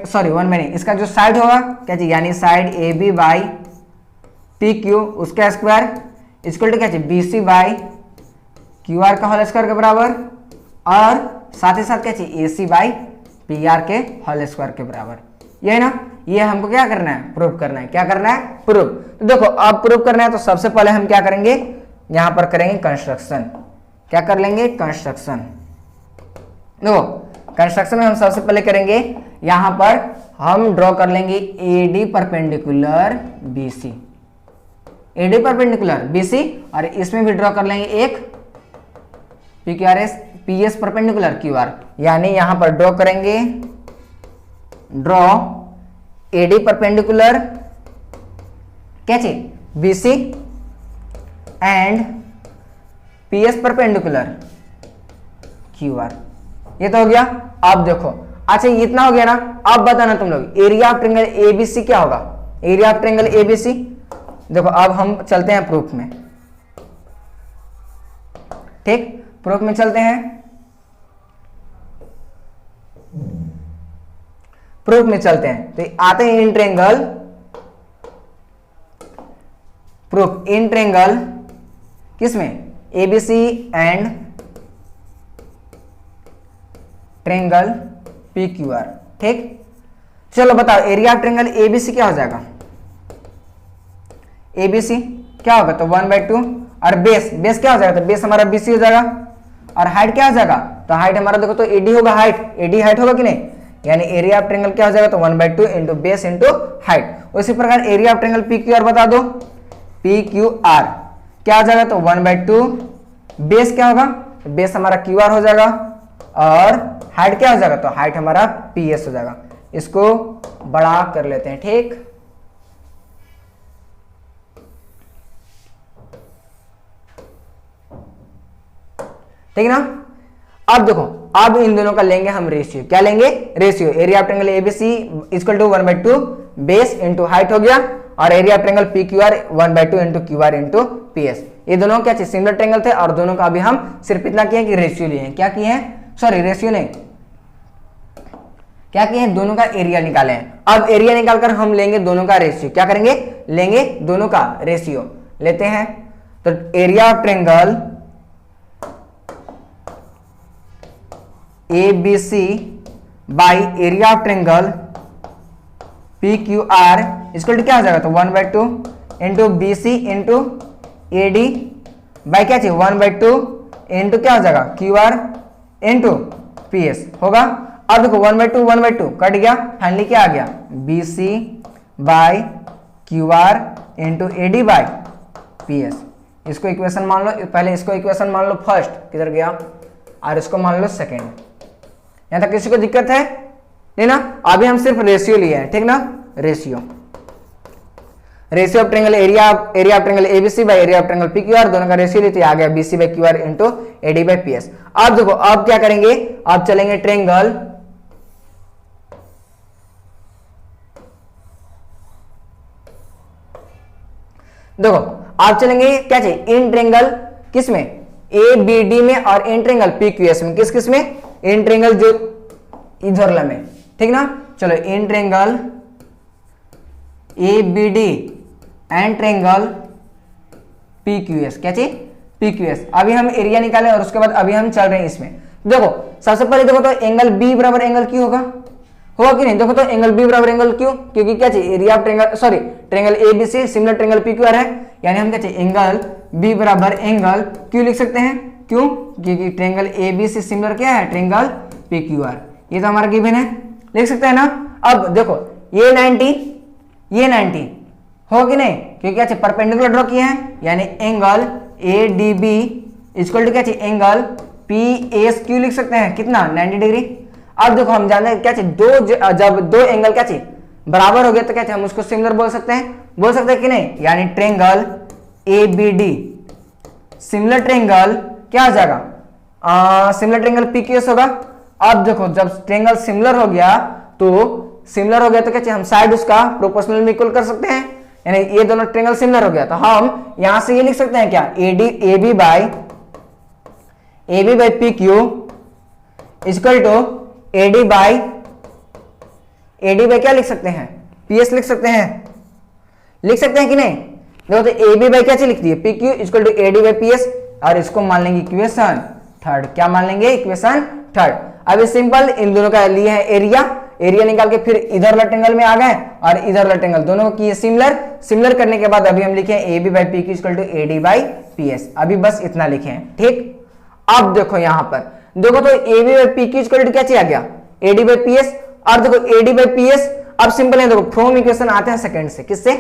नहीं, इसका जो साइड होगा क्या चाहिए, यानी side A B by P Q उसका स्क्वायर इक्वल टू क्या चाहिए, B C by Q R का होल स्क्वायर के बराबर, और साथ ही साथ क्या चाहिए, A C by P R के होल स्क्वायर के बराबर। ये है ना, ये हमको क्या करना है, प्रूव करना है। क्या करना है, प्रूव। तो देखो अब प्रूव करना है तो सबसे पहले हम क्या करेंगे, यहां पर करेंगे कंस्ट्रक्शन। क्या कर लेंगे, कंस्ट्रक्शन। देखो कंस्ट्रक्शन में हम सबसे पहले करेंगे, यहां पर हम ड्रॉ कर लेंगे A D perpendicular B C, A D perpendicular B C, और इसमें भी ड्रॉ कर लेंगे एक P Q R S P S perpendicular Q R. यानी यहां पर ड्रॉ करेंगे, ड्रॉ ए डी परपेंडिकुलर क्या चाहिए, B C and P S perpendicular Q R. ये तो हो गया। अब देखो, अच्छा इतना हो गया ना, अब बताना तुम लोग एरिया ऑफ ट्रायंगल एबीसी क्या होगा, एरिया ऑफ ट्रायंगल एबीसी। देखो अब हम चलते हैं प्रूफ में, ठीक, प्रूफ में चलते हैं। प्रूफ में चलते हैं तो आते हैं in triangle, proof in triangle किसमें, ABC and triangle P Q R. ठीक, चलो बताओ एरिया ऑफ ट्रायंगल एबीसी क्या हो जाएगा, एबीसी क्या होगा, तो 1/2, और बेस, बेस क्या हो जाएगा, तो बेस हमारा BC हो जाएगा, और हाइट क्या हो जाएगा, तो हाइट हमारा देखो तो AD होगा, हाइट AD हाइट होगा कि नहीं, यानी एरिया ऑफ ट्रायंगल क्या हो जाएगा, तो 1/2 इंटू बेस इंटू हाइट। उसी प्रकार एरिया ऑफ ट्रायंगल PQR बता दो, PQR क्या हो जाएगा, तो 1/2 बेस क्या होगा, बेस हमारा QR हो जाएगा, और हाइट क्या हो जाएगा, तो हाइट हमारा PS हो जाएगा। इसको बड़ा कर लेते हैं, ठीक। ठीक ना। अब देखो, अब इन दोनों का लेंगे हम रेशियो, क्या लेंगे, ratio. Area of triangle ABC equal to 1/2 base into height हो गया, और area of triangle PQR 1/2 into QR into PS। ये दोनों क्या चीज, सिमिलर ट्रायंगल थे, और दोनों का अभी हम सिर्फ इतना किए कि रेशियो लिए हैं। क्या किए हैं, सॉरी रेशियो नहीं, क्या किए हैं, दोनों का एरिया निकाले हैं। अब एरिया निकालकर हम लेंगे दोनों का रेशियो, क्या करेंगे, लेंगे दोनों का रेशियो लेते हैं। तो area of triangle ABC by area of triangle PQR equal to क्या हो जाएगा, तो 1/2 into BC into AD by क्या चाहिए, 1/2 इंटू क्या हो जाएगा, QR इंटू PS होगा। अब देखो 1/2 कट गया, फाइनली क्या आ गया, BC by QR into AD by PS। इसको इक्वेशन मान लो, पहले इसको इक्वेशन मान लो फर्स्ट, किधर गया, और इसको मान लो सेकेंड। यहां तक किसी को दिक्कत है नहीं ना। अभी हम सिर्फ रेशियो लिए हैं, ठीक ना, ratio of triangle area of triangle ABC bye area of triangle PQR, दोनों का रेशियो लेते आ गया BC bye QR into AD bye PS। अब देखो, अब क्या करेंगे, अब चलेंगे ट्रायंगल देखो, आप चलेंगे क्या चाहिए, इन ट्रायंगल किसमें, ABD में, और इन ट्रायंगल PQS में, किस में, इन ट्रायंगल जो इधर में, ठीक ना। चलो in triangle ABD and triangle PQS, क्या चाहिए, PQS। अभी हम एरिया निकाले, और उसके बाद अभी हम चल रहे हैं इसमें। देखो सबसे पहले देखो तो एंगल B बराबर एंगल Q होगा कि नहीं, देखो तो एंगल B बराबर एंगल Q, क्योंकि क्या चाहिए, area of triangle, sorry triangle ABC similar triangle PQR है, यानी हम क्या चाहिए, एंगल B बराबर एंगल Q लिख सकते हैं। क्यों, क्योंकि ट्रायंगल ABC सिमिलर क्या है, ट्रायंगल PQR। ये तो हमारा गिवन है, लिख सकते हैं ना। अब देखो ये 90 हो कि नहीं, क्योंकि क्या चाहिए, परपेंडिकुलर ड्रॉ किए हैं, यानी एंगल ADB इक्वल टू क्या चाहिए, एंगल PSQ लिख सकते हैं, कितना, 90 डिग्री। अब देखो हम जानते हैं क्या चाहिए, जब दो एंगल क्या चाहिए बराबर हो गया, तो क्या चाहिए, हम उसको सिमिलर बोल सकते हैं कि नहीं, यानी ट्रायंगल ABD सिमिलर ट्रायंगल क्या हो जाएगा, सिमिलर ट्रायंगल PQS होगा। अब देखो जब ट्रायंगल सिमिलर हो गया तो क्या चाहिए, हम साइड उसका प्रोपोर्शनल में इक्वल कर सकते हैं, यानी ये दोनों ट्रायंगल सिमिलर हो गया, तो हम यहां से ये लिख सकते हैं क्या, AB by PQ equal to AD by क्या लिख सकते हैं, PS लिख सकते हैं कि नहीं। देखो तो AB बाई क्या चीज लिख दी है, PQ equal to AD by PS, और इसको मान लेंगे इक्वेशन थर्ड। क्या मान लेंगे, इक्वेशन थर्ड। अभी सिंपल इन दोनों का लिए है एरिया निकाल के फिर इधर रेक्टेंगल में आ गए, और इधर रेक्टेंगल दोनों को किए सिमिलर करने के बाद अभी हम लिखे AB by PQ equal to AD by PS। अभी बस इतना लिखे हैं, ठीक। अब देखो यहां पर देखो तो AB by PQ equal to क्या चाहिए आ गया, AD बाई PS, और देखो AD बाई PS। अब सिंपल है, देखो फ्रॉम इक्वेशन आते हैं सेकंड से, किससे,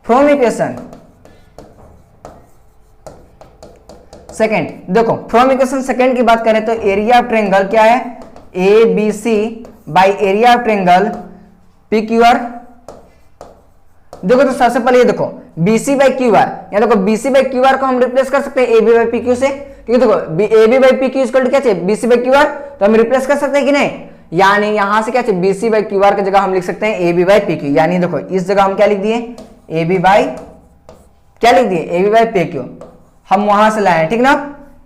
फ्रॉम इक्वेशन सेकेंड। देखो फ्रॉम इक्वेशन सेकेंड की बात करें तो एरिया ऑफ ट्रायंगल क्या है, ABC by area of triangle PQR। देखो तो सबसे पहले ये देखो BC बाई QR, या देखो BC बाई QR को हम रिप्लेस कर सकते हैं AB बाई PQ से, क्योंकि देखो AB by PQ equal to क्या चाहिए, BC बाई QR, तो हम रिप्लेस कर सकते हैं कि नहीं, यानी यहां से क्या चाहिए, BC बाई QR की जगह हम लिख सकते हैं AB बाई PQ, यानी देखो इस जगह हम क्या लिख दिए, AB बाई क्या लिख दिए, AB बाई PQ, हम वहां से लाए, ठीक ना।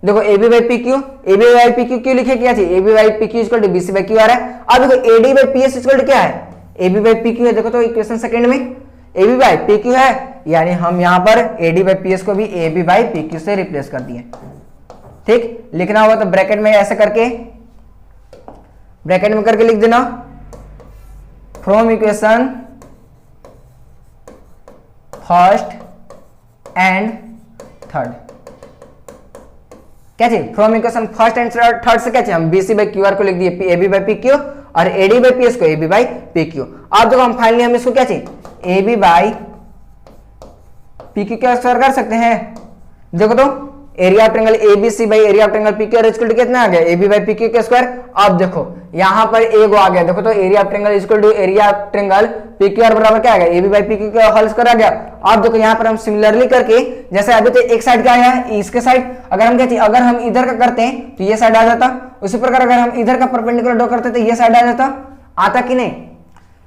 देखो AB बाई PQ क्यों लिखे, क्या चाहिए, AB by PQ equal to BC by QR है। अब देखो AD by PS equal to क्या है, AB बाई PQ है। देखो तो इक्वेशन सेकंड में AB बाई PQ है, यानी हम यहां पर AD बाई PS को भी AB बाई PQ से रिप्लेस कर दिए, ठीक। लिखना होगा तो ब्रैकेट में ऐसे करके लिख देना, from equation first and third, क्या चाहिए, from equation first and third से क्या चाहिए, हम BC बाई QR को लिख दिए AB बाई PQ और AD बाई PS को AB बाई PQ। अब देखो हम फाइनली हम इसको क्या चाहिए, AB बाई PQ क्या स्क्वायर कर सकते हैं, देखो तो area of triangle ABC by area of triangle PQ equal to कितना आ गया, AB बाई PQ का स्क्वायर। अब देखो यहां पर एक आ गया, देखो तो area of triangle equal to area of triangle PQR बराबर क्या आ गया, AB बाई PQ का होल स्क्वायर आ गया। अब देखो यहां पर हम सिमिलरली करके, जैसे अभी तो एक साइड क्या आया है, इसके साइड, अगर हम क्या चाहिए, अगर हम इधर का करते हैं तो ये साइड आ जाता, उसी प्रकार अगर हम इधर का परपेंडिकुलर ड्रॉ करते तो ये साइड आ जाता, आता कि नहीं,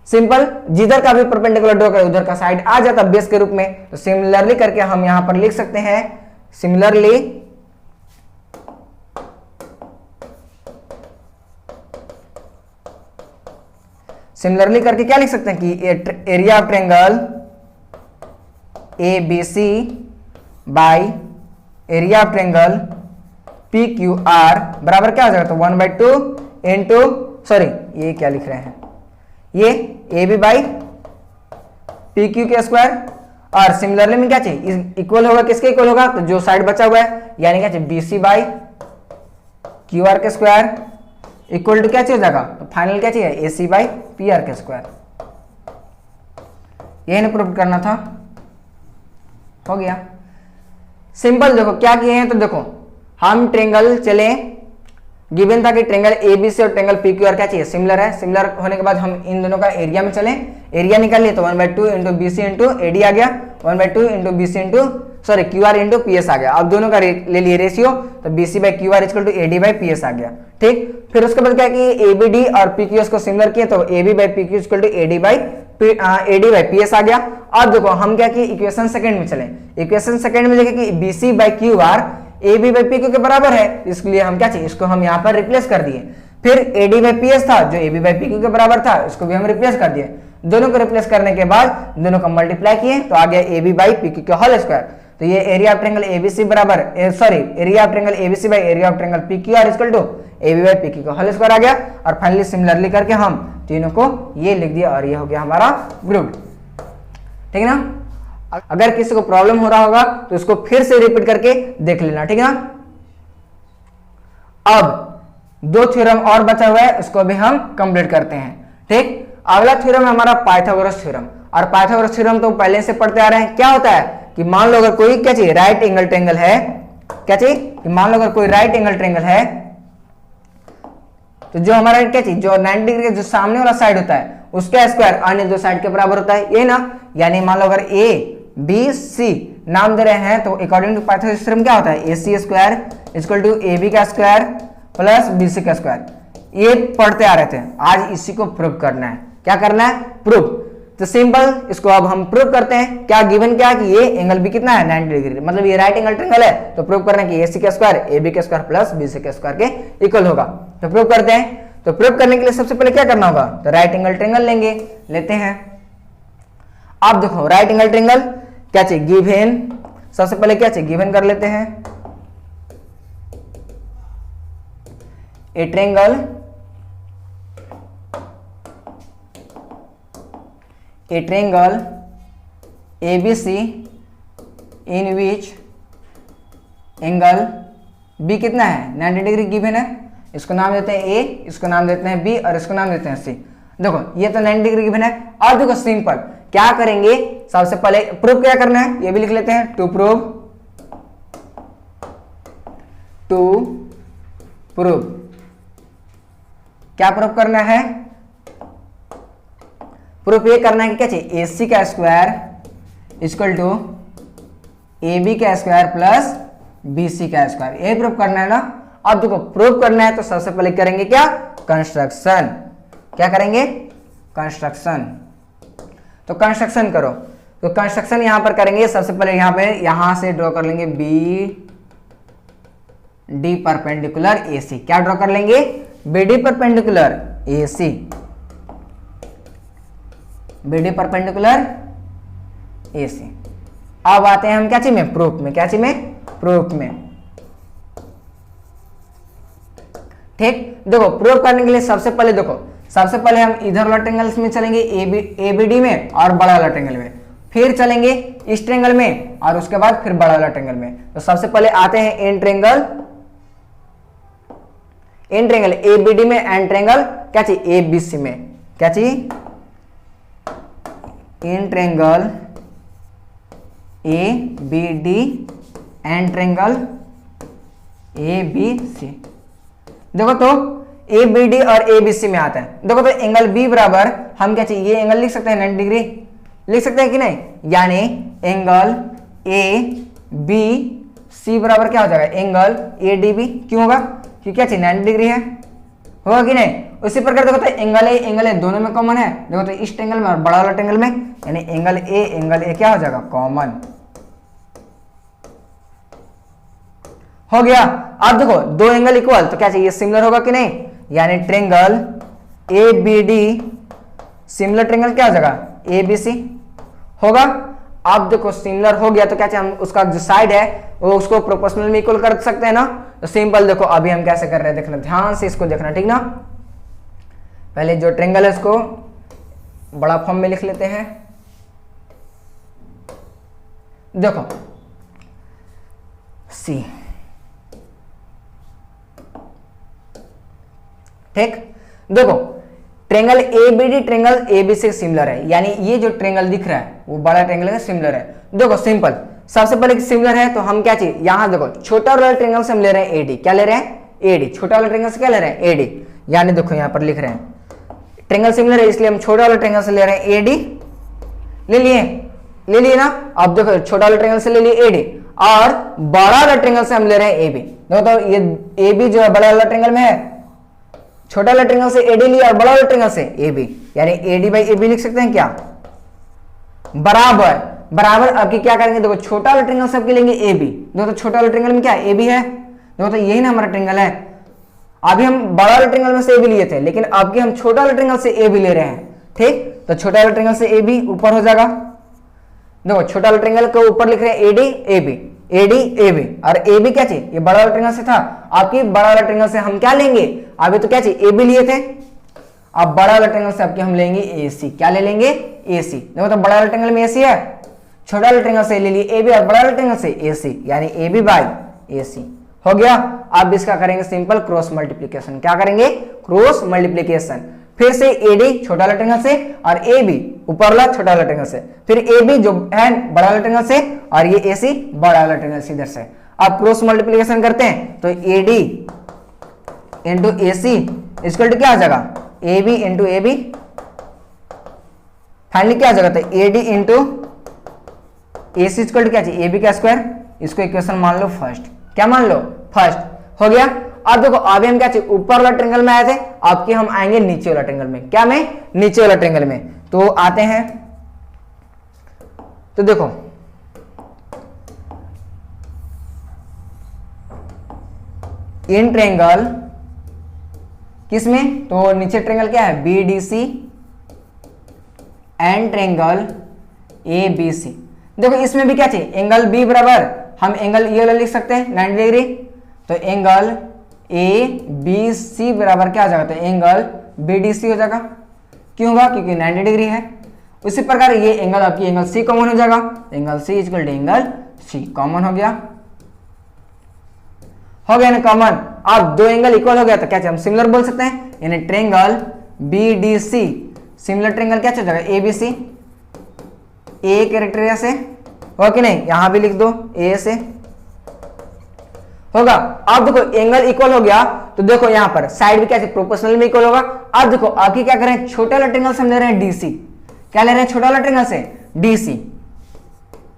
सिंपल, जिधर का भी परपेंडिकुलर ड्रॉ करे उधर का साइड आ जाता बेस के रूप में। तो सिमिलरली करके हम यहां पर लिख सकते हैं, सिमिलरली करके क्या लिख सकते हैं कि area of triangle ABC by area of triangle PQR बराबर क्या हो जाएगा, तो 1/2 इंटू, सॉरी ये क्या लिख रहे हैं, ये AB बाई PQ के स्क्वायर, और सिमिलरली में क्या चाहिए, इक्वल होगा किसके इक्वल होगा, तो जो साइड बचा हुआ है यानी क्या चाहिए, BC बाई QR के स्क्वायर इक्वल टू क्या चाहिए हो जाएगा, तो फाइनल क्या चाहिए, AC बाई PR के स्क्वायर। यही ना प्रूव करना था, हो गया सिंपल। देखो क्या किए हैं, तो देखो हम ट्रायंगल चले, गिवन था कि ट्रायंगल ABC और ट्रायंगल PQR क्या चाहिए, सिमिलर है, सिमिलर होने के बाद हम इन दोनों का एरिया में चले, एरिया निकाल लिए तो 1/2 इंटू BC इंटू AD आ गया, 1/2 into BC into sorry QR into PS आ गया। अब दोनों का ले लिए रेशियो, तो BC by QR equal to AD by PS आ गया, ठीक। फिर उसके बाद क्या कि ABD और PQS को सिमिलर किए, तो AB by PQ equal to AD by PS आ गया। अब देखो हम क्या किए, इक्वेशन सेकंड में चले, इक्वेशन सेकंड में देखें कि BC by QR AB by PQ के बराबर है, इसलिए हम क्या चाहिए, इसको हम यहाँ पर रिप्लेस कर दिए। फिर AD बाई PS था जो AB बाई PQ के बराबर था, इसको भी हम रिप्लेस कर दिए। दोनों को रिप्लेस करने के बाद दोनों को मल्टीप्लाई किए तो आ गया AB बाई PQ के होल स्क्वायर। तो ये एरिया ऑफ ट्रायंगल ABC बराबर, sorry area of triangle ABC by area of triangle PQR equal to AB by PQ का होल स्क्वायर आ गया। और फाइनली सिमिलरली करके हम तीनों को ये लिख दिया और ये हो गया हमारा ग्रुप, ठीक है ना। अगर किसी को प्रॉब्लम हो रहा होगा तो इसको फिर से रिपीट करके देख लेना, ठीक है ना। अब दो थ्योरम और बचा हुआ है, उसको भी हम कंप्लीट करते हैं, ठीक। अगला थ्योरम है हमारा पाइथागोरस थ्योरम, और पाइथागोरस थ्योरम तो पहले से पढ़ते आ रहे हैं। क्या होता है कि मान लो अगर कोई क्या चाहिए, राइट एंगल ट्रायंगल है, क्या चाहिए कि मान लो अगर कोई राइट एंगल ट्रायंगल है तो जो हमारा क्या चाहिए, जो 90 डिग्री के जो सामने वाला साइड होता है उसका स्क्वायर अन्य दो साइड के बराबर होता है, ये ना। यानी मान लो अगर ABC नाम दे रहे हैं तो अकॉर्डिंग टू पाइथागोरस थ्योरम क्या होता है, AC square equal to AB का स्क्वायर प्लस BC का स्क्वायर। ये पढ़ते आ रहे थे, आज इसी को प्रूव करना है। क्या करना है, प्रूव। तो सिंपल, इसको अब हम प्रूव करते हैं। क्या गिवन क्या कि ये एंगल भी कितना है 90 डिग्री, मतलब ये राइट एंगल ट्रायंगल है, तो प्रूव करना है कि AC का स्क्वायर AB के स्क्वायर प्लस BC के स्क्वायर के इक्वल होगा। तो प्रूव करते हैं। तो प्रूव करने के लिए सबसे पहले क्या करना होगा, तो राइट एंगल ट्रायंगल लेते हैं। अब देखो राइट एंगल ट्रायंगल क्या चाहिए, गिवन, सबसे पहले क्या चाहिए, गिवन कर लेते हैं। ए triangle ABC in which angle B कितना है 90 डिग्री गिवन है। इसको नाम देते हैं A, इसको नाम देते हैं B और इसको नाम देते हैं C। देखो ये तो 90 डिग्री गिवन है। और देखो सिंपल क्या करेंगे, सबसे पहले प्रूफ क्या करना है ये भी लिख लेते हैं। टू प्रूव क्या प्रूफ करना है, प्रूफ ये करना है कि क्या चाहिए, AC का स्क्वायर इक्वल टू AB का स्क्वायर प्लस BC का स्क्वायर, ये प्रूफ करना है ना। अब देखो प्रूफ करना है तो सबसे पहले करेंगे क्या, कंस्ट्रक्शन। क्या करेंगे, कंस्ट्रक्शन। तो कंस्ट्रक्शन करो, तो कंस्ट्रक्शन यहां पर करेंगे। सबसे पहले यहां से ड्रॉ कर लेंगे BD परपेंडिकुलर AC। क्या ड्रॉ कर लेंगे, BD perpendicular AC, BD perpendicular AC। अब आते हैं हम क्या चीज में, प्रूफ में। क्या चीज में, प्रूफ में, ठीक। देखो प्रूफ करने के लिए सबसे पहले देखो सबसे पहले हम इधर वाला ट्रेंगल में चलेंगे ए बी डी में और बड़ा वाला ट्रेंगल में, फिर चलेंगे इस ट्रेंगल में और उसके बाद फिर बड़ा वाला ट्रेंगल में। तो सबसे पहले आते हैं इन ट्रेंगल ए बी डी में एंड ट्रेंगल क्या चाहिए ए बी सी में, क्या चाहिए इन triangle A B D and triangle A B C. देखो तो ए बी डी और ए बी सी में आता है। देखो तो एंगल बी बराबर हम क्या चाहिए, ये एंगल लिख सकते हैं 90 डिग्री, लिख सकते हैं कि नहीं, यानी एंगल ए बी सी बराबर क्या हो जाएगा एंगल ए डी बी। क्यों होगा, क्योंकि क्या चाहिए 90 डिग्री है, होगा कि नहीं। उसी प्रकार देखो तो एंगल ए दोनों में कॉमन है। देखो तो इस ट्रेंगल में और बड़ा वाला ट्रेंगल में, यानी एंगल ए क्या हो जाएगा कॉमन हो गया। अब देखो दो एंगल इक्वल तो क्या चाहिए सिमिलर होगा कि नहीं, यानी triangle A B D similar triangle क्या हो जाएगा ए बी सी होगा। अब देखो सिमिलर हो गया तो क्या चाहिए, हम उसका जो साइड है वो उसको प्रोपोर्शनल में इक्वल कर सकते हैं ना। तो सिंपल देखो अभी हम कैसे कर रहे हैं, देखना ध्यान से इसको देखना, ठीक ना। पहले जो ट्रेंगल है इसको बड़ा फॉर्म में लिख लेते हैं। देखो सी, ठीक। देखो triangle A B D triangle A B से सिमिलर है, यानी ये जो ट्रेंगल दिख रहा है वो बड़ा ट्रेंगल है सिमिलर है। देखो सिंपल सबसे पहले सिमिलर है तो हम क्या चाहिए, यहां देखो छोटा वाला ट्रेंगल से हम ले रहे हैं एडी, क्या ले रहे हैं एडी, छोटा वाला ट्रेंगल से क्या ले रहे हैं एडी, यानी देखो यहां पर लिख रहे हैं ट्रेंगल सिमिलर है इसलिए हम छोटा वाला ट्रेंगल से ले रहे हैं एडी, ले लिए ना। अब देखो छोटा वाला ट्रेंगल से ले लिए एडी और बड़ा वाला ट्रेंगल से हम ले रहे हैं एबी। देखो तो ये एबी जो है बड़ा वाला ट्रेंगल में है, छोटा वाला ट्रेंगल से एडी लिया और बड़ा वाला ट्रेंगल से एबी, यानी एडी बाई एबी लिख सकते हैं क्या, बराबर बराबर। अब क्या करेंगे, देखो छोटा वाला ट्रेंगल से आपके लेंगे एबी। देखो तो छोटा वाला ट्रेंगल में क्या एबी है, देखो तो यही ना हमारा ट्रेंगल है। अभी हम बड़ा वाले ट्रेंगल में से ए बी लिए थे, लेकिन अब की हम छोटा वाले ट्रेंगल से ए बी ले रहे हैं, ठीक। तो छोटा वाले ट्रेंगल से ए बी ऊपर हो जाएगा। देखो छोटा वाले ट्रेंगल के ऊपर लिख रहे हैं AD A B, AD A B, और ए बी क्या चाहिए, ये बड़ा वाला ट्रेंगल से था। आपकी बड़ा वाला ट्रेंगल से हम क्या लेंगे, अभी तो क्या चाहिए ए बी लिए थे, अब बड़ा वाला ट्रेंगल से आपके हम लेंगे ए सी, क्या ले लेंगे ए सी। देखो तो बड़ा वाला ट्रेंगल में ए सी है, छोटा वाला ट्रेंगल से ले लिए ए बी और बड़ा वाला ट्रेंगल से ए सी, यानी ए बी बाई ए सी हो गया। अब इसका करेंगे सिंपल क्रॉस मल्टीप्लीकेशन, क्या करेंगे क्रॉस मल्टीप्लीकेशन। फिर से एडी छोटा वाला ट्रेंगल से और ए बी ऊपर वाला छोटा वाला ट्रेंगल से, फिर ए बी जो है बड़ा वाला ट्रेंगल से और ये ए सी बड़ा वाला ट्रेंगल से इधर से। अब क्रॉस मल्टीप्लीकेशन करते हैं तो A D into A C equal to क्या आ जाएगा A B into A B, finally क्या आ जाएगा तो A D into A C equal to क्या चाहिए ए बी का स्क्वायर। इसको इक्वेशन मान लो फर्स्ट, क्या मान लो फर्स्ट हो गया। अब देखो अभी हम क्या चाहिए ऊपर वाला ट्रेंगल में आए थे, आपके हम आएंगे नीचे वाला ट्रेंगल में, क्या में नीचे वाला ट्रेंगल में। तो आते हैं तो देखो इन ट्रेंगल किसमें, तो नीचे ट्रेंगल क्या है B D C and triangle A B C. देखो इसमें भी क्या चाहिए एंगल बी बराबर हम एंगल ये वाला लिख सकते हैं 90 डिग्री, तो एंगल ए बी सी बराबर क्या आ जाएगा, तो एंगल बी डी सी हो जाएगा। क्यों होगा, क्योंकि 90 डिग्री है। उसी प्रकार ये एंगल आपकी एंगल सी कॉमन हो जाएगा, angle C equal to angle C common हो गया ना कॉमन। अब दो एंगल इक्वल हो गया तो क्या चाहिए हम सिमिलर बोल सकते हैं, यानी triangle B D C similar triangle क्या चाहिए A B C, a character से हो कि नहीं, यहां भी लिख दो ए से होगा। अब देखो एंगल इक्वल हो गया तो देखो यहां पर साइड भी क्या प्रोपोर्शनल में इक्वल होगा। अब देखो आगे क्या करें, छोटा वाला ट्रेंगल से हम ले रहे हैं डीसी, क्या ले रहे हैं छोटा वाला ट्रेंगल से डीसी,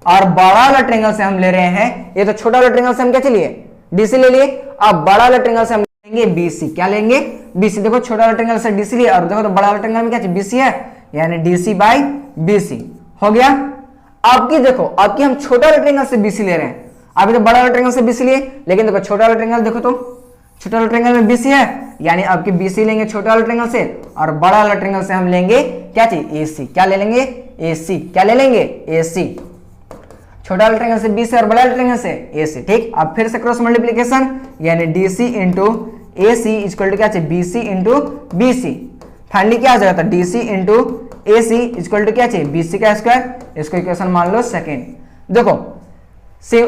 और बड़ा वाला ट्रेंगल से हम ले रहे हैं, ये तो छोटा वाला ट्रेंगल से हम क्या चलिए डीसी ले लिए, अब बड़ा वाला ट्रेंगल से हम लेंगे बीसी, क्या लेंगे बीसी। देखो छोटा वाला ट्रेंगल से डीसी लिया और देखो तो बड़ा वाला ट्रेंगल में क्या चाहिए बीसी है, यानी डीसी बाई बीसी हो गया। आपकी देखो आपकी हम छोटा वाला ट्रेंगल से बीसी ले रहे हैं, अभी तो बड़ा वाला ट्रेंगल से बीसी लिए, लेकिन देखो छोटा वाला ट्रेंगल देखो तो छोटा वाला ट्रेंगल में बीसी है, यानी आपकी बीसी लेंगे छोटा वाला ट्रेंगल से और बड़ा वाला ट्रेंगल से हम लेंगे क्या चाहिए एसी, क्या ले लेंगे एसी, क्या ले लेंगे एसी। छोटा वाला ट्रेंगल से बीसी और बड़ा वाला ट्रेंगल से एसी, ठीक। अब फिर से क्रॉस मल्टीप्लिकेशन, यानी DC into AC equal to क्या चाहिए बीसी इंटू बीसी। फाइनली क्या आ जाएगा, D C into A C equal to क्या चाहिए, बी सी का स्क्वायर। इसको इक्वेशन मान लो सेकेंड। देखो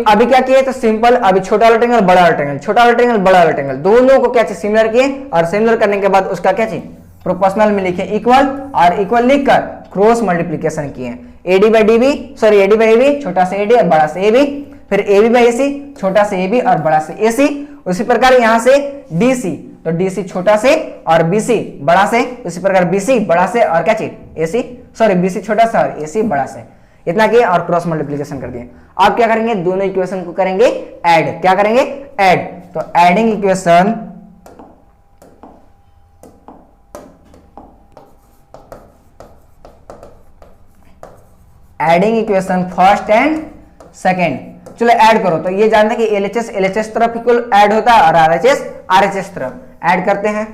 अभी क्या किए, तो सिंपल अभी छोटा वाला ट्रायंगल बड़ा वाला ट्रायंगल, छोटा वाला ट्रायंगल बड़ा वाला ट्रायंगल, दोनों को क्या चाहिए, सिमिलर किए, और सिमिलर करने के बाद उसका क्या चाहिए, प्रोपोर्शनल में लिखे इक्वल, और इक्वल लिखकर क्रॉस मल्टीप्लीकेशन किए, AD by D B, sorry AD by A B, छोटा से एडी और बड़ा से ए बी, फिर ए बी बाई ए सी, छोटा से ए बी और बड़ा से ए सी। उसी प्रकार यहां से डी सी, तो डी सी छोटा से और बी सी बड़ा से, उसी प्रकार बी सी बड़ा से और क्या चाहिए, A C, sorry B C छोटा सा और ए सी बड़ा से, इतना किए और क्रॉस मल्टीप्लीकेशन कर दिए। अब क्या करेंगे, दोनों इक्वेशन को करेंगे ऐड। क्या करेंगे, ऐड। तो adding equation first and second, चलो ऐड करो। तो ये जानते हैं कि एलएचएस एलएचएस तरफ इक्वल ऐड होता है और आरएचएस आरएचएस तरफ। ऐड करते हैं,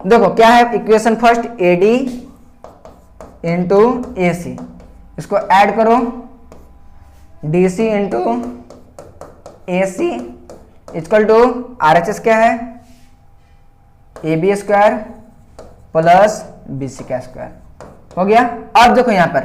देखो क्या है equation first, AD into A C, इसको ऐड करो, D C into A C equal to RHS क्या है, A B square plus B C का स्क्वायर, हो गया। अब देखो यहां पर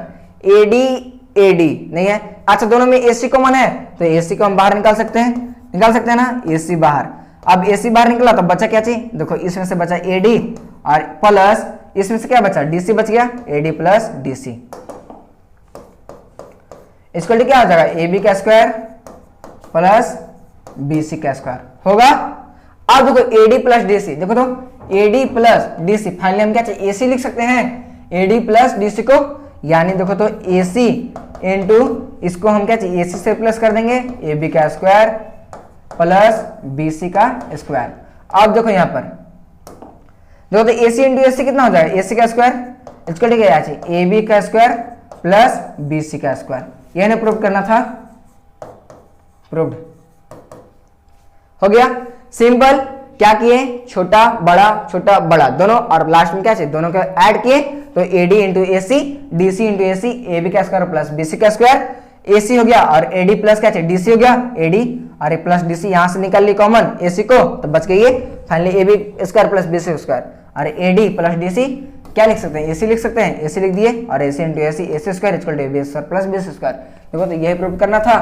एडी एडी नहीं है, अच्छा दोनों में एसी कॉमन है, तो एसी को हम बाहर निकाल सकते हैं ना, एसी बाहर। अब एसी बाहर निकला तो बचा क्या चाहिए, देखो इसमें से बचा एडी और प्लस इसमें से क्या बचा, डीसी बच गया, एडी प्लस डीसी इसको क्या हो जाएगा, ए बी का स्क्वायर प्लस बी सी का स्क्वायर होगा। अब देखो एडी प्लस डीसी, देखो तो एडी प्लस डीसी, फाइनली हम क्या चाहिए, एसी लिख सकते हैं, एडी प्लस डीसी को, यानी देखो तो एसी इंटू इसको हम क्या चाहिए, एसी से प्लस कर देंगे, ए बी का स्क्वायर प्लस बी सी का स्क्वायर। अब देखो यहां पर देखो तो एसी इंटू एसी कितना हो जाएगा, एसी का स्क्वायर इसको ठीक है, ए बी का स्क्वायर प्लस बी सी का स्क्वायर, यह ने प्रूव करना था, प्रूव्ड हो गया। सिंपल, क्या किए, छोटा बड़ा दोनों, और लास्ट में क्या चाहिए, दोनों को ऐड किए, तो AD into A C, D C into A C, A B का स्क्वायर प्लस बी सी का स्क्वायर, ए सी हो गया और एडी प्लस क्या चाहिए, डीसी हो गया, एडी और ए प्लस डीसी यहां से निकाल ली कॉमन एसी को, तो बच गई ये, finally A B square plus B C square, और एडी प्लस डीसी क्या लिख सकते हैं, एसी लिख सकते हैं, एसी लिख दिए, और AC into AC, AC square equal to B square plus B C square. देखो तो यही प्रूव करना था,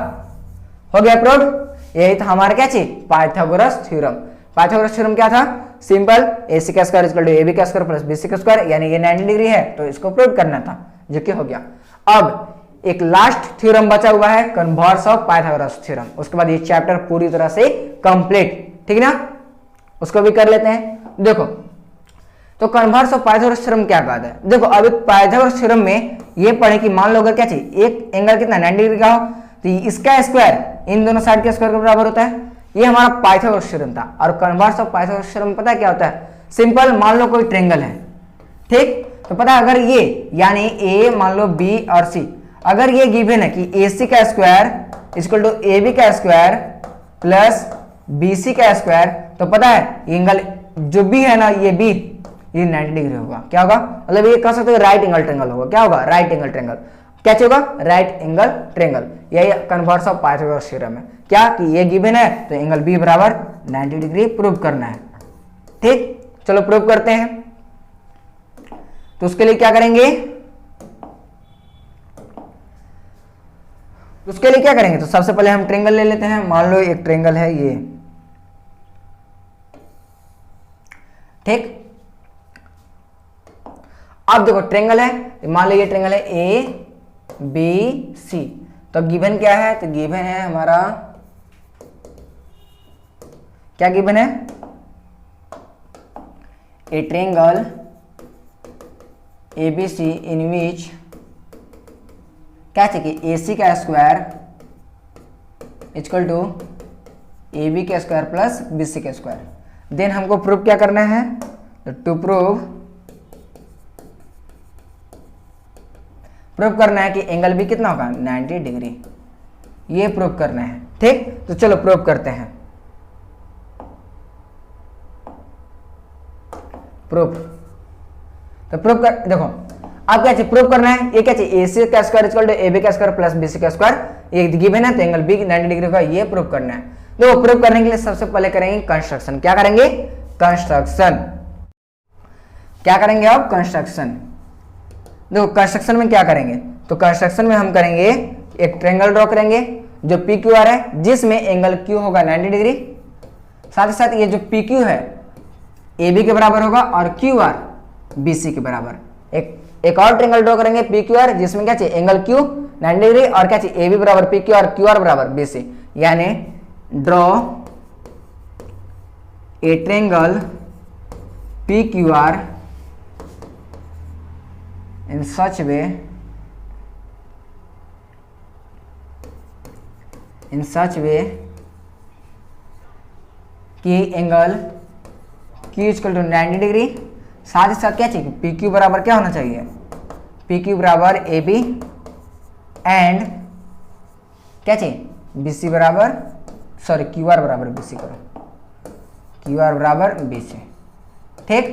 हो गया प्रूव। यही था हमारा क्या चाहिए, पाइथागोरस थ्योरम। पाइथागोरस थ्योरम क्या था, सिंपल, एसी का square equal to A B का स्क्वायर प्लस बी सी का स्क्वायर, यानी ये 90 डिग्री है, तो इसको प्रूव करना था, जो कि हो गया। अब एक लास्ट थ्योरम बचा हुआ है, कन्वर्स ऑफ पाइथागोरस थ्योरम, उसके बाद ये चैप्टर पूरी तरह से कंप्लीट, ठीक ना, उसको भी कर लेते हैं। देखो तो कन्वर्स ऑफ पाइथागोरस थ्योरम क्या कहता है, देखो अभी पाइथागोरस थ्योरम में ये पढ़े कि मान लो अगर क्या चाहिए, एक एंगल कितना 90 डिग्री का हो, तो इसका स्क्वायर इन दोनों साइड के स्क्वायर के बराबर होता है, ये हमारा पाइथागोरस थ्योरम था। और कन्वर्स ऑफ पाइथागोरस थ्योरम पता है क्या होता है, सिंपल, मान लो कोई ट्रायंगल है, ठीक, तो पता है अगर ये यानी ए मान लो बी और सी, अगर ये गिवन है कि ए सी का square equal to A B का स्क्वायर प्लस बी सी का स्क्वायर, तो पता है एंगल जो भी है ना, ये बी, ये 90 डिग्री होगा। क्या होगा, मतलब ये कह सकते हो राइट एंगल ट्रायंगल होगा। क्या होगा, राइट एंगल ट्रायंगल। क्या होगा, राइट एंगल ट्रायंगल। यही कन्वर्स ऑफ पाइथागोरस थ्योरम है, क्या कि ये गिवन है तो एंगल बी बराबर 90 डिग्री प्रूव करना है, ठीक। चलो प्रूव करते हैं, तो उसके लिए क्या करेंगे, उसके लिए क्या करेंगे, तो सबसे पहले हम ट्रायंगल ले लेते हैं। मान लो एक ट्रायंगल है ये, ठीक। अब देखो ट्रायंगल है, मान लो ये ट्रायंगल है ए बी सी, तो गिवन क्या है, तो गिवन है हमारा, क्या गिवन है, ए triangle A B C in which क्या चाहिए, ए सी का square equal to A B का स्क्वायर प्लस बी सी का स्क्वायर। देन हमको प्रूव क्या करना है, तो टू प्रूव करना है कि एंगल भी कितना होगा, 90 डिग्री, ये प्रूव करना है, ठीक। तो चलो प्रूव करते हैं, प्रूफ, तो प्रूव कर, देखो अब क्या चाहिए, प्रूव करना है, ये क्या चाहिए, ए सी का square equal to A B का स्क्वायर प्लस बी सी का स्क्वायर, ये गिवन है तो एंगल बी 90 डिग्री का, ये प्रूव करना है। तो प्रूव करने के लिए सबसे पहले करेंगे कंस्ट्रक्शन। क्या करेंगे? कंस्ट्रक्शन। क्या करेंगे आप? कंस्ट्रक्शन। देखो कंस्ट्रक्शन में क्या करेंगे, तो कंस्ट्रक्शन में हम करेंगे एक ट्रायंगल ड्रॉ करेंगे जो पी क्यू आर है, जिसमें एंगल क्यू होगा 90 डिग्री। साथ ही साथ ये जो पी क्यू है ए बी के बराबर होगा और क्यू आर बी सी के बराबर। एक और ट्रायंगल ड्रॉ करेंगे पी क्यू आर, जिसमें क्या चाहिए? एंगल क्यू 90 डिग्री और क्या चाहिए? ए बी बराबर P Q R, Q R बराबर बी सी। यानी draw a triangle P Q R in such way कि एंगल Q इक्वल टू 90 डिग्री। साथ ही साथ क्या चाहिए? पी क्यू बराबर क्या होना चाहिए? पी क्यू बराबर ए बी एंड क्या चाहिए? बी सी बराबर, सॉरी क्यू आर बराबर बी सी करो, क्यू आर बराबर बी सी। ठीक,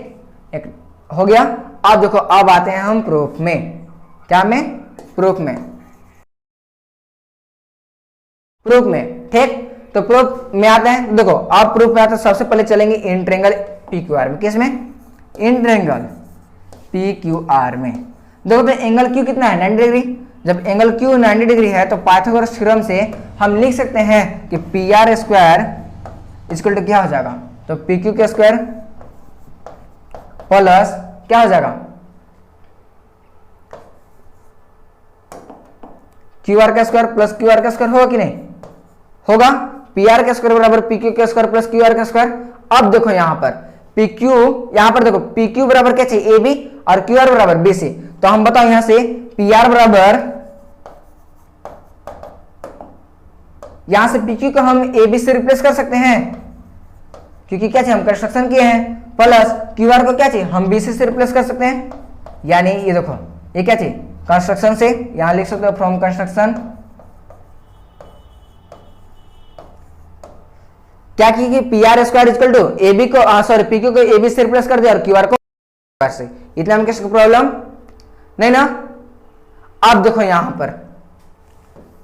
एक हो गया। अब देखो, अब आते हैं हम प्रूफ में। क्या में? प्रूफ में। प्रूफ में, ठीक। तो प्रूफ में आते हैं। देखो अब प्रूफ में आते हैं, सबसे पहले चलेंगे in triangle P Q are में। किसमें? In triangle P Q are में। देखो तो एंगल क्यू कितना है? 90 डिग्री। जब एंगल क्यू 90 डिग्री है तो पाइथागोरस थ्योरम से हम लिख सकते हैं कि P R square equal to क्या हो जाएगा? तो पी क्यू के स्क्वायर प्लस क्या हो जाएगा? क्यू आर का स्क्वायर प्लस क्यू आर का स्क्वायर होगा कि नहीं? होगा। पी आर का स्क्वायर बराबर पी क्यू का स्क्वायर प्लस क्यू आर का स्क्वायर। अब देखो यहां पर पी क्यू, यहां पर देखो पी क्यू बराबर क्या चाहिए? ए बी और क्यू आर बराबर बी सी। तो हम बताओ यहां से पी आर बराबर, यहां से पी क्यू को हम ए बी से रिप्लेस कर सकते हैं, क्योंकि क्या चाहिए? हम कंस्ट्रक्शन किए हैं। प्लस क्यू आर को क्या चाहिए? हम बी सी से रिप्लेस कर सकते हैं। यानी ये देखो, ये क्या चाहिए? कंस्ट्रक्शन से यहां लिख सकते हो फ्रॉम कंस्ट्रक्शन। क्या की P R square equal to A B को, सॉरी पी क्यू को ए बी से रिप्लेस कर दिया और क्यू आर को से। इतना में किसको प्रॉब्लम नहीं ना? अब देखो यहां पर,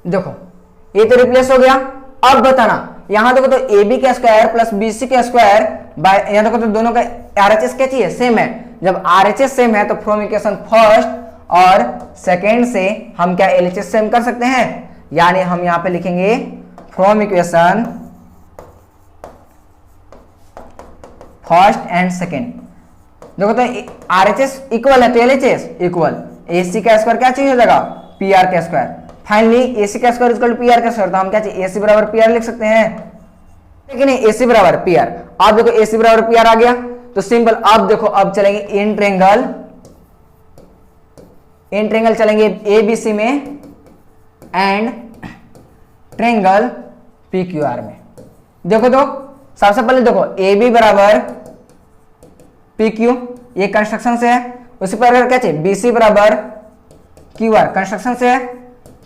देखो ये तो रिप्लेस हो गया। अब बताना यहां देखो तो ए बी का स्क्वायर प्लस बी सी का स्क्वायर बाय, यहां देखो तो दोनों का आरएचएस क्या चाहिए? सेम है। जब आरएचएस सेम है तो फ्रॉम इक्वेशन फर्स्ट और सेकेंड से हम क्या एलएचएस सेम कर सकते हैं। यानी हम यहां पे लिखेंगे from equation first and second. देखो तो आरएचएस इक्वल है तो एलएचएस इक्वल, एसी का स्क्वायर क्या चाहिए हो जाएगा? पी आर का स्क्वायर। फाइनली एसी का square equal to P R का स्क्वायर, तो हम क्या चाहिए? एसी बराबर पी आर लिख सकते हैं, लेकिन एसी बराबर पी आर। अब देखो एसी बराबर पी आर आ गया तो सिंपल। अब देखो अब चलेंगे इन ट्रायंगल, इन ट्रायंगल चलेंगे ए बी सी में and triangle P Q are में। देखो तो सबसे पहले देखो ए बी बराबर पी क्यू, ये कंस्ट्रक्शन से है। उसी पर क्या चाहिए? बी सी बराबर क्यू आर, कंस्ट्रक्शन से है।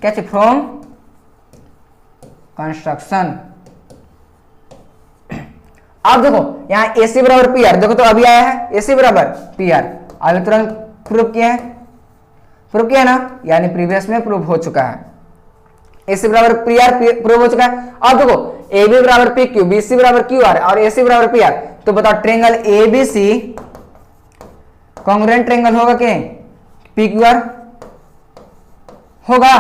क्या चाहिए? From construction. अब देखो यहां AC बराबर पी आर, देखो तो अभी आया है AC बराबर पी आर, अभी तुरंत प्रूफ किया है, प्रूफ किया ना, यानी प्रीवियस में प्रूफ हो चुका है। AC बराबर पी आर प्रूफ हो चुका है। अब देखो AB बराबर पी क्यू, BC बराबर क्यू आर और AC बराबर पी आर। तो बताओ ट्रायंगल ABC कॉन्ग्रुएंट ट्रायंगल होगा क्या? पी क्यू आर होगा।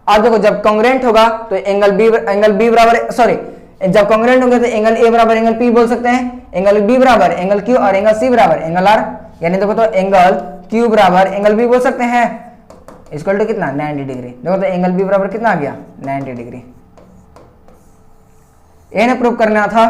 अब देखो जब कॉन्ग्रुएंट होगा तो एंगल बी बराबर, सॉरी जब कॉन्ग्रुएंट होंगे तो एंगल ए बराबर एंगल पी बोल सकते हैं, एंगल बी बराबर एंगल क्यू और एंगल सी बराबर एंगल आर। यानी देखो तो एंगल क्यू बराबर एंगल बी बोल सकते हैं इक्वल टू कितना? 90 डिग्री। देखो तो एंगल बी बराबर कितना आ गया? 90 डिग्री। ये ना प्रूव करना था।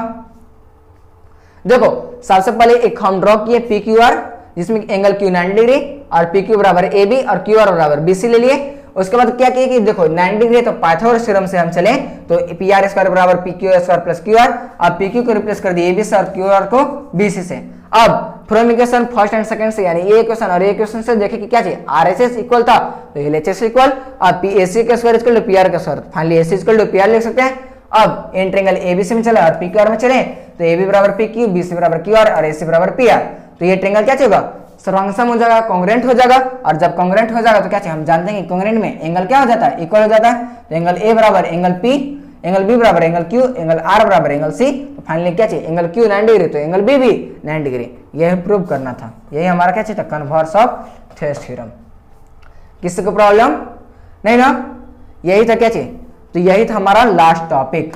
देखो सबसे पहले एक हम ड्रॉ किए पी क्यू आर, जिसमें एंगल क्यू 90 डिग्री और पी क्यू बराबर ए बी और क्यू आर बराबर बी सी ले लिए। उसके बाद क्या किया कि देखो 90 डिग्री तो पाइथागोरस थ्योरम से हम चले तो पी आर स्क्वायर बराबर P Q square plus Q are. अब पी क्यू को रिप्लेस कर दिए ए बी से और क्यू आर को बी सी से। अब from equation first and second से, यानी ये इक्वेशन और ये इक्वेशन से देखे कि क्या चाहिए? आरएचएस इक्वल था तो एलएचएस इक्वल, अब पी एसी का square equal to P R का square, finally AC equal to P R लिख सकते हैं। अब इन ट्रायंगल एबीसी में चले और पी क्यू आर में चले तो ए बी बराबर पी क्यू, बी सी बराबर क्यू आर और ए सी बराबर पी आर। तो ये ट्रायंगल क्या चाहिए? सर्वांगसम हो जाएगा, कॉन्ग्रुएंट हो जाएगा। और जब कॉन्ग्रुएंट हो जाएगा तो क्या चाहिए? हम जानते हैं कि कॉन्ग्रुएंट में एंगल क्या हो जाता है? इक्वल हो जाता है। तो एंगल ए बराबर एंगल पी, एंगल बी बराबर एंगल क्यू, एंगल आर बराबर एंगल सी। तो फाइनली क्या चाहिए, एंगल क्यू 90 डिग्री तो एंगल बी भी 90 डिग्री। यही प्रूव करना था, यही हमारा क्या चाहिए था, कन्वर्स ऑफ थेस थ्योरम। किसी को प्रॉब्लम नहीं ना, यही था क्या चाहिए, तो यही था हमारा लास्ट टॉपिक।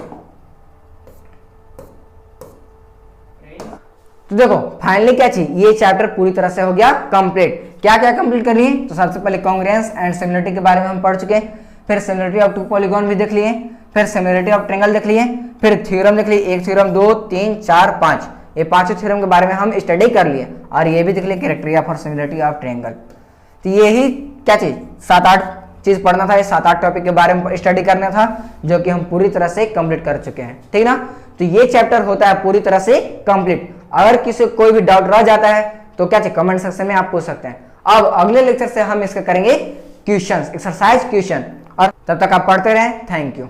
तो देखो फाइनली क्या चाहिए, ये चैप्टर पूरी तरह से हो गया कंप्लीट। क्या क्या कंप्लीट कर लिए, तो सबसे पहले कॉन्ग्रुएंस एंड सिमिलरिटी के बारे में हम पढ़ चुके हैं, फिर सिमिलरिटी ऑफ टू पॉलीगॉन भी देख लिए, फिर सिमिलरिटी ऑफ ट्रायंगल देख लिए, फिर थ्योरम देख लिए, एक थ्योरम, 2 3 4 5, ये पांचों थ्योरम के बारे में हम स्टडी कर लिए, और ये भी देख लिए criteria for similarity of triangle. तो यही क्या चीज 7-8 चीज पढ़ना था, ये 7-8 टॉपिक के बारे में स्टडी करना था, जो कि हम पूरी तरह से कंप्लीट कर चुके हैं, ठीक ना। तो ये चैप्टर होता है पूरी तरह से कंप्लीट। अगर किसी को कोई भी डाउट रह जाता है तो क्या चाहिए, कमेंट सेक्शन में आप पूछ सकते हैं। अब अगले लेक्चर से हम इसका करेंगे क्वेश्चंस, एक्सरसाइज क्वेश्चन, और तब तक आप पढ़ते रहें। Thank you.